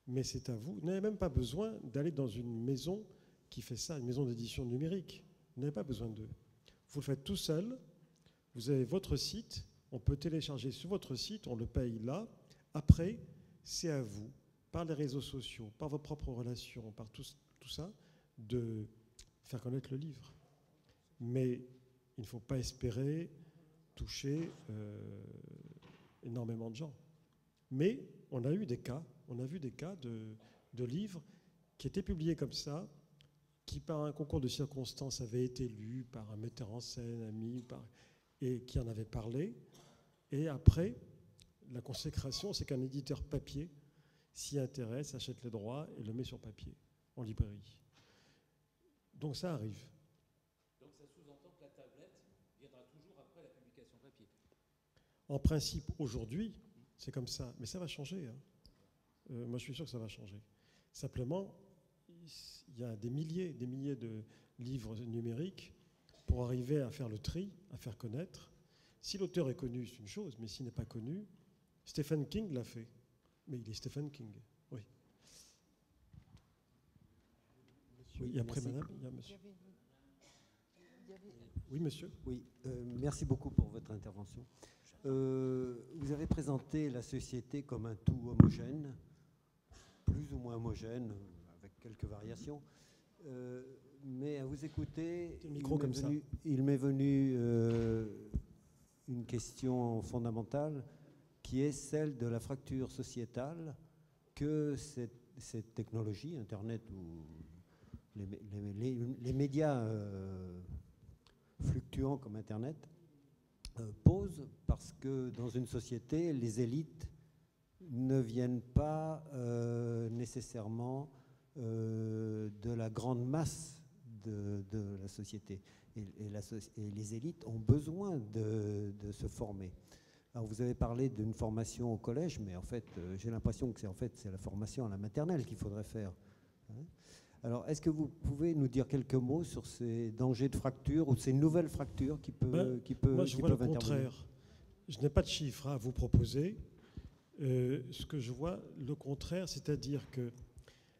Speaker 2: mais c'est à vous. Vous n'avez même pas besoin d'aller dans une maison qui fait ça, une maison d'édition numérique. Vous n'avez pas besoin d'eux. Vous le faites tout seul, vous avez votre site, on peut télécharger sur votre site, on le paye là. Après, c'est à vous, par les réseaux sociaux, par vos propres relations, par tout ça, de faire connaître le livre. Mais il ne faut pas espérer toucher énormément de gens. Mais on a vu des cas de livres qui étaient publiés comme ça, qui par un concours de circonstances avaient été lus par un metteur en scène, ami, et qui en avait parlé. Et après, la consécration, c'est qu'un éditeur papier s'y intéresse, achète les droits et le met sur papier, en librairie. Donc ça arrive.
Speaker 3: Donc ça sous-entend que la tablette viendra toujours après la publication papier.
Speaker 2: En principe, aujourd'hui, c'est comme ça. Mais ça va changer. Moi, je suis sûr que ça va changer. Simplement, il y a des milliers de livres numériques pour arriver à faire le tri, à faire connaître. Si l'auteur est connu, c'est une chose, mais s'il n'est pas connu, Stephen King l'a fait. Mais il est Stephen King, oui. Monsieur, et après, madame, il y a monsieur. Oui, monsieur.
Speaker 4: Oui, merci beaucoup pour votre intervention. Vous avez présenté la société comme un tout homogène, plus ou moins homogène, avec quelques variations. Mais à vous écouter, il m'est venu une question fondamentale qui est celle de la fracture sociétale que cette technologie, Internet ou les médias fluctuants comme Internet, pose parce que dans une société, les élites ne viennent pas nécessairement de la grande masse de la société. Et les élites ont besoin de se former. Alors vous avez parlé d'une formation au collège, mais en fait, j'ai l'impression que c'est la formation à la maternelle qu'il faudrait faire. Alors, est-ce que vous pouvez nous dire quelques mots sur ces dangers de fracture ou ces nouvelles fractures qui peuvent intervenir ?
Speaker 2: Moi, je vois le contraire. Je n'ai pas de chiffres à vous proposer. Ce que je vois, le contraire, c'est-à-dire que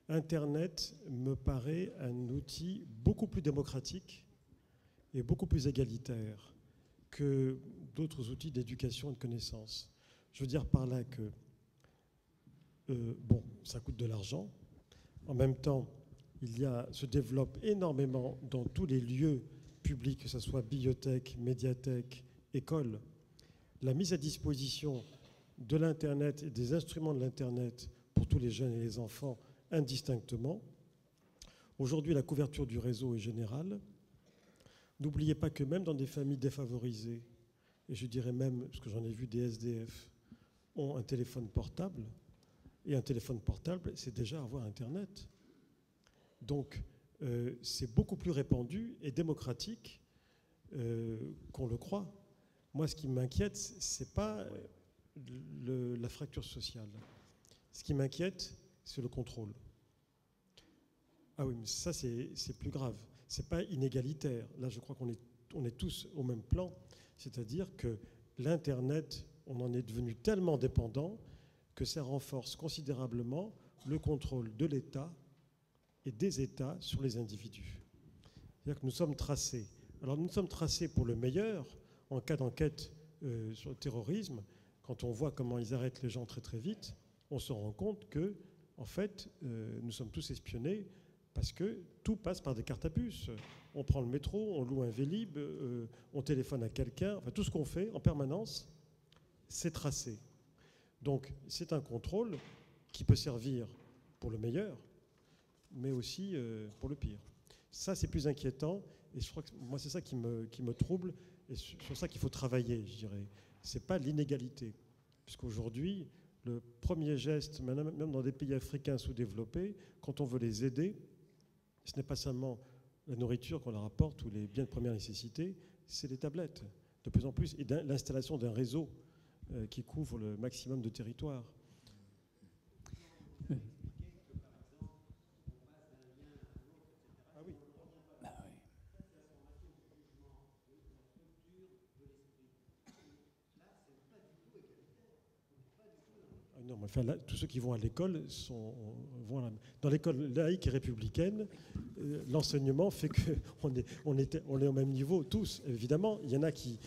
Speaker 2: Internet me paraît un outil beaucoup plus démocratique et beaucoup plus égalitaire que d'autres outils d'éducation et de connaissance. Je veux dire par là que, ça coûte de l'argent. En même temps, se développe énormément dans tous les lieux publics, que ce soit bibliothèque, médiathèque, école, la mise à disposition de l'Internet et des instruments de l'Internet pour tous les jeunes et les enfants indistinctement. Aujourd'hui, la couverture du réseau est générale. N'oubliez pas que même dans des familles défavorisées, et je dirais même, parce que j'en ai vu des SDF, ont un téléphone portable, et un téléphone portable, c'est déjà avoir Internet. Donc, c'est beaucoup plus répandu et démocratique qu'on le croit. Moi, ce qui m'inquiète, ce n'est pas la fracture sociale. Ce qui m'inquiète, c'est le contrôle. Ah oui, mais ça, c'est plus grave. Ce n'est pas inégalitaire. Là, je crois qu'on est tous au même plan. C'est-à-dire que l'Internet, on en est devenu tellement dépendant que ça renforce considérablement le contrôle de l'État et des États sur les individus. C'est-à-dire que nous sommes tracés. Alors, nous sommes tracés pour le meilleur en cas d'enquête sur le terrorisme. Quand on voit comment ils arrêtent les gens très très vite, on se rend compte que, en fait, nous sommes tous espionnés parce que tout passe par des cartes à puce. On prend le métro, on loue un Vélib, on téléphone à quelqu'un. Enfin, tout ce qu'on fait en permanence, c'est tracé. Donc, c'est un contrôle qui peut servir pour le meilleur, mais aussi pour le pire. Ça, c'est plus inquiétant, et je crois que moi, c'est ça qui me trouble, et sur ça qu'il faut travailler, je dirais. Ce n'est pas l'inégalité, puisqu'aujourd'hui, le premier geste, même dans des pays africains sous-développés, quand on veut les aider, ce n'est pas seulement la nourriture qu'on leur apporte ou les biens de première nécessité, c'est les tablettes, de plus en plus, et l'installation d'un réseau qui couvre le maximum de territoire. Non, enfin, là, tous ceux qui vont à l'école vont dans l'école laïque et républicaine. L'enseignement fait qu'on est au même niveau tous. Évidemment, il y en a qui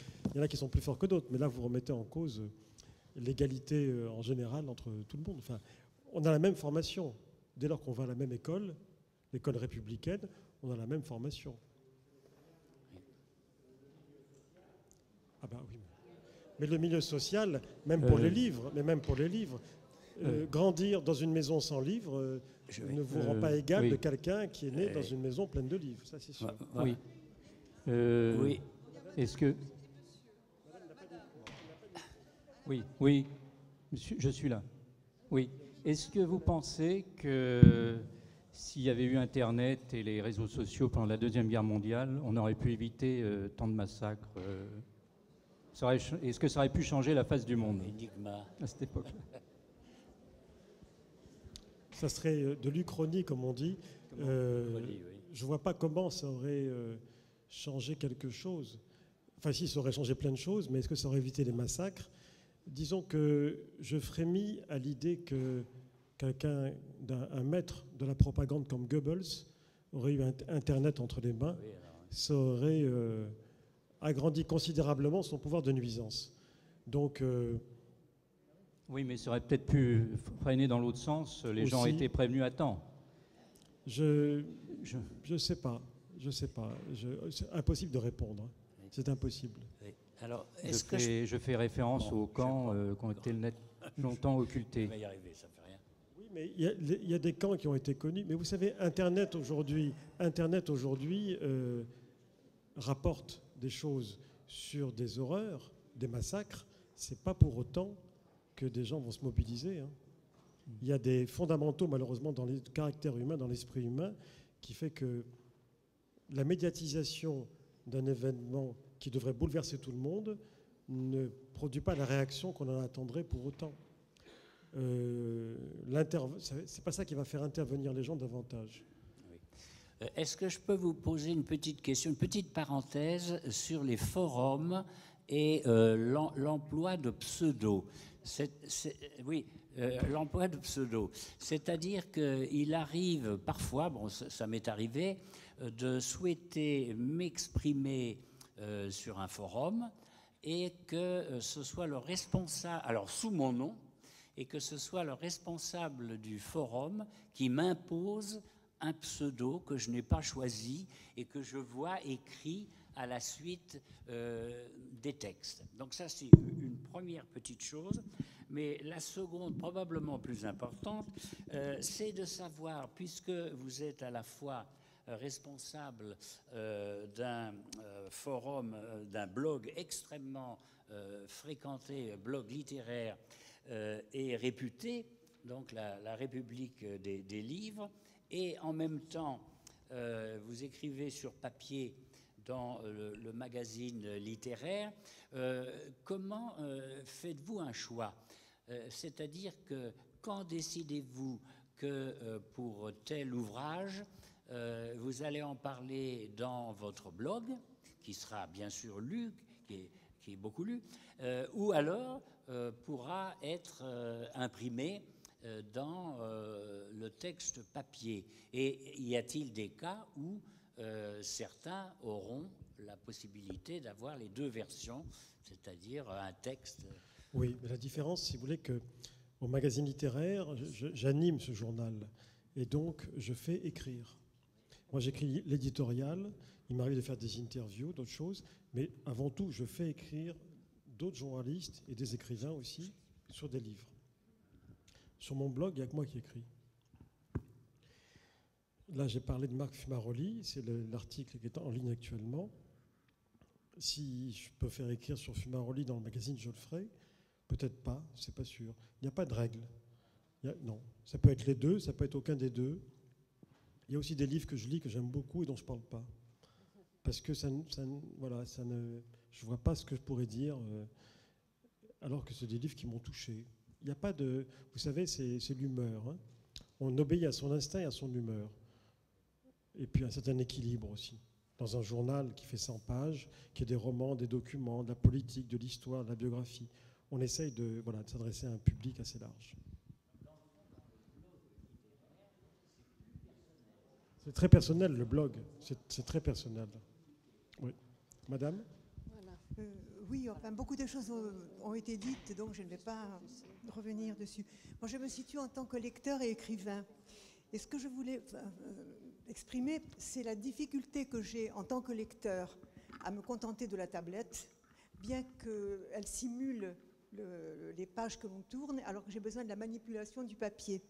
Speaker 2: sont plus forts que d'autres, mais là, vous remettez en cause l'égalité en général entre tout le monde. Enfin, on a la même formation. Dès lors qu'on va à la même école, l'école républicaine, on a la même formation. Ah ben oui. Mais le milieu social, même pour les livres, grandir dans une maison sans livres ne vous rend pas égal de quelqu'un qui est né dans une maison pleine de livres, ça c'est sûr.
Speaker 5: Oui.
Speaker 6: Oui.
Speaker 5: Est-ce que... Oui, je suis là. Oui. Est-ce que vous pensez que s'il y avait eu Internet et les réseaux sociaux pendant la Deuxième Guerre mondiale, on aurait pu éviter tant de massacres Est-ce que ça aurait pu changer la face du monde à cette époque-là?
Speaker 2: Ça serait de l'Uchronie, comme on dit. Je ne vois pas comment ça aurait changé quelque chose. Enfin, si, ça aurait changé plein de choses, mais est-ce que ça aurait évité les massacres? Disons que je frémis à l'idée que quelqu'un, un maître de la propagande comme Goebbels, aurait eu Internet entre les mains. Ça aurait agrandi considérablement son pouvoir de nuisance. Donc...
Speaker 5: oui, mais ça aurait peut-être pu freiner dans l'autre sens. Les gens ont été prévenus à temps.
Speaker 2: Je sais pas. C'est impossible de répondre. C'est impossible.
Speaker 6: Oui. Alors,
Speaker 5: je fais référence aux camps qui ont été longtemps occultés.
Speaker 6: On va y arriver, ça fait rien.
Speaker 2: Oui, mais il y a des camps qui ont été connus. Mais vous savez, Internet aujourd'hui rapporte des choses sur des horreurs, des massacres. C'est pas pour autant que des gens vont se mobiliser. Il y a des fondamentaux, malheureusement, dans le caractère humain, dans l'esprit humain, qui fait que la médiatisation d'un événement qui devrait bouleverser tout le monde ne produit pas la réaction qu'on en attendrait pour autant. C'est pas ça qui va faire intervenir les gens davantage.
Speaker 6: Oui. Est-ce que je peux vous poser une petite question, une petite parenthèse sur les forums et l'emploi de pseudo? L'emploi de pseudo. C'est-à-dire qu'il arrive parfois, bon, ça m'est arrivé, de souhaiter m'exprimer sur un forum et que ce soit le responsable, alors sous mon nom, et que ce soit le responsable du forum qui m'impose un pseudo que je n'ai pas choisi et que je vois écrit à la suite des textes. Donc ça, c'est une première petite chose. Mais la seconde, probablement plus importante, c'est de savoir, puisque vous êtes à la fois responsable d'un forum, d'un blog extrêmement fréquenté, blog littéraire et réputé, donc la République des livres, et en même temps, vous écrivez sur papier dans le magazine littéraire. Comment faites-vous un choix ? C'est-à-dire que quand décidez-vous que pour tel ouvrage, vous allez en parler dans votre blog, qui sera bien sûr lu, qui est beaucoup lu, ou alors pourra être imprimé dans le texte papier. Et y a-t-il des cas où certains auront la possibilité d'avoir les deux versions, c'est-à-dire un texte...
Speaker 2: Oui, mais la différence, si vous voulez, qu'au magazine littéraire, j'anime ce journal et donc je fais écrire. Moi, j'écris l'éditorial, il m'arrive de faire des interviews, d'autres choses, mais avant tout, je fais écrire d'autres journalistes et des écrivains aussi sur des livres. Sur mon blog, il n'y a que moi qui écris. Là, j'ai parlé de Marc Fumaroli, c'est l'article qui est en ligne actuellement. Si je peux faire écrire sur Fumaroli dans le magazine, je le ferai. Peut-être pas, c'est pas sûr. Il n'y a pas de règle. Non, ça peut être les deux, ça peut être aucun des deux. Il y a aussi des livres que je lis que j'aime beaucoup et dont je ne parle pas. Parce que je ne vois pas ce que je pourrais dire, alors que c'est des livres qui m'ont touché. Il n'y a pas de... Vous savez, c'est l'humeur. Hein. On obéit à son instinct et à son humeur. Et puis un certain équilibre aussi. Dans un journal qui fait 100 pages, qui a des romans, des documents, de la politique, de l'histoire, de la biographie. On essaye de s'adresser à un public assez large. C'est très personnel, le blog. C'est très personnel. Oui. Madame ?
Speaker 7: Voilà. Oui, enfin, beaucoup de choses ont été dites, donc je ne vais pas revenir dessus. Moi, je me situe en tant que lecteur et écrivain. Et ce que je voulais exprimer, c'est la difficulté que j'ai en tant que lecteur à me contenter de la tablette, bien qu'elle simule les pages que l'on tourne, alors que j'ai besoin de la manipulation du papier.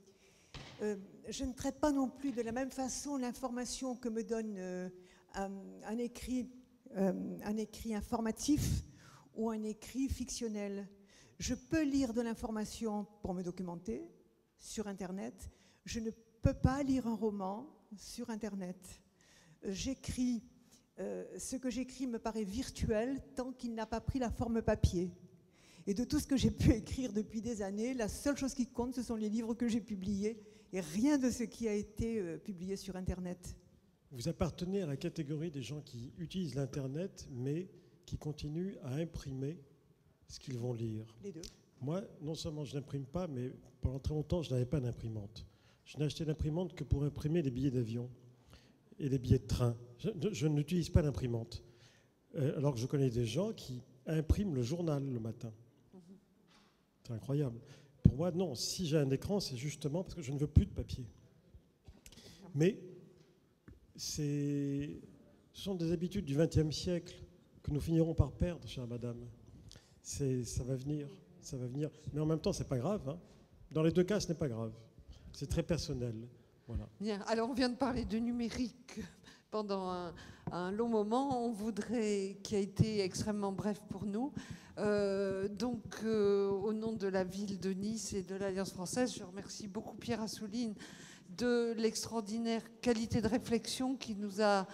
Speaker 7: Je ne traite pas non plus de la même façon l'information que me donne un écrit informatif ou un écrit fictionnel. Je peux lire de l'information pour me documenter sur Internet. Je ne peux pas lire un roman sur Internet. J'écris. Ce que j'écris me paraît virtuel tant qu'il n'a pas pris la forme papier. Et de tout ce que j'ai pu écrire depuis des années, la seule chose qui compte, ce sont les livres que j'ai publiés et rien de ce qui a été publié sur Internet.
Speaker 2: Vous appartenez à la catégorie des gens qui utilisent l'Internet, mais qui continuent à imprimer ce qu'ils vont lire.
Speaker 7: Les deux.
Speaker 2: Moi, non seulement je n'imprime pas, mais pendant très longtemps, je n'avais pas d'imprimante. Je n'ai acheté d'imprimante que pour imprimer les billets d'avion et les billets de train. Je n'utilise pas d'imprimante. Alors que je connais des gens qui impriment le journal le matin. C'est incroyable. Pour moi, non. Si j'ai un écran, c'est justement parce que je ne veux plus de papier. Mais ce sont des habitudes du XXe siècle que nous finirons par perdre, chère madame. Ça va venir. Mais en même temps, ce n'est pas grave. Hein. Dans les deux cas, ce n'est pas grave. C'est très personnel. Voilà.
Speaker 1: Bien. Alors, on vient de parler de numérique pendant un long moment, qui a été extrêmement bref pour nous. Au nom de la ville de Nice et de l'Alliance française, je remercie beaucoup Pierre Assouline de l'extraordinaire qualité de réflexion qu'il nous a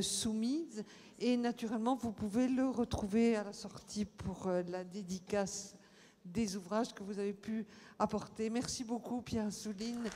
Speaker 1: soumise. Et naturellement, vous pouvez le retrouver à la sortie pour la dédicace des ouvrages que vous avez pu apporter. Merci beaucoup, Pierre Assouline.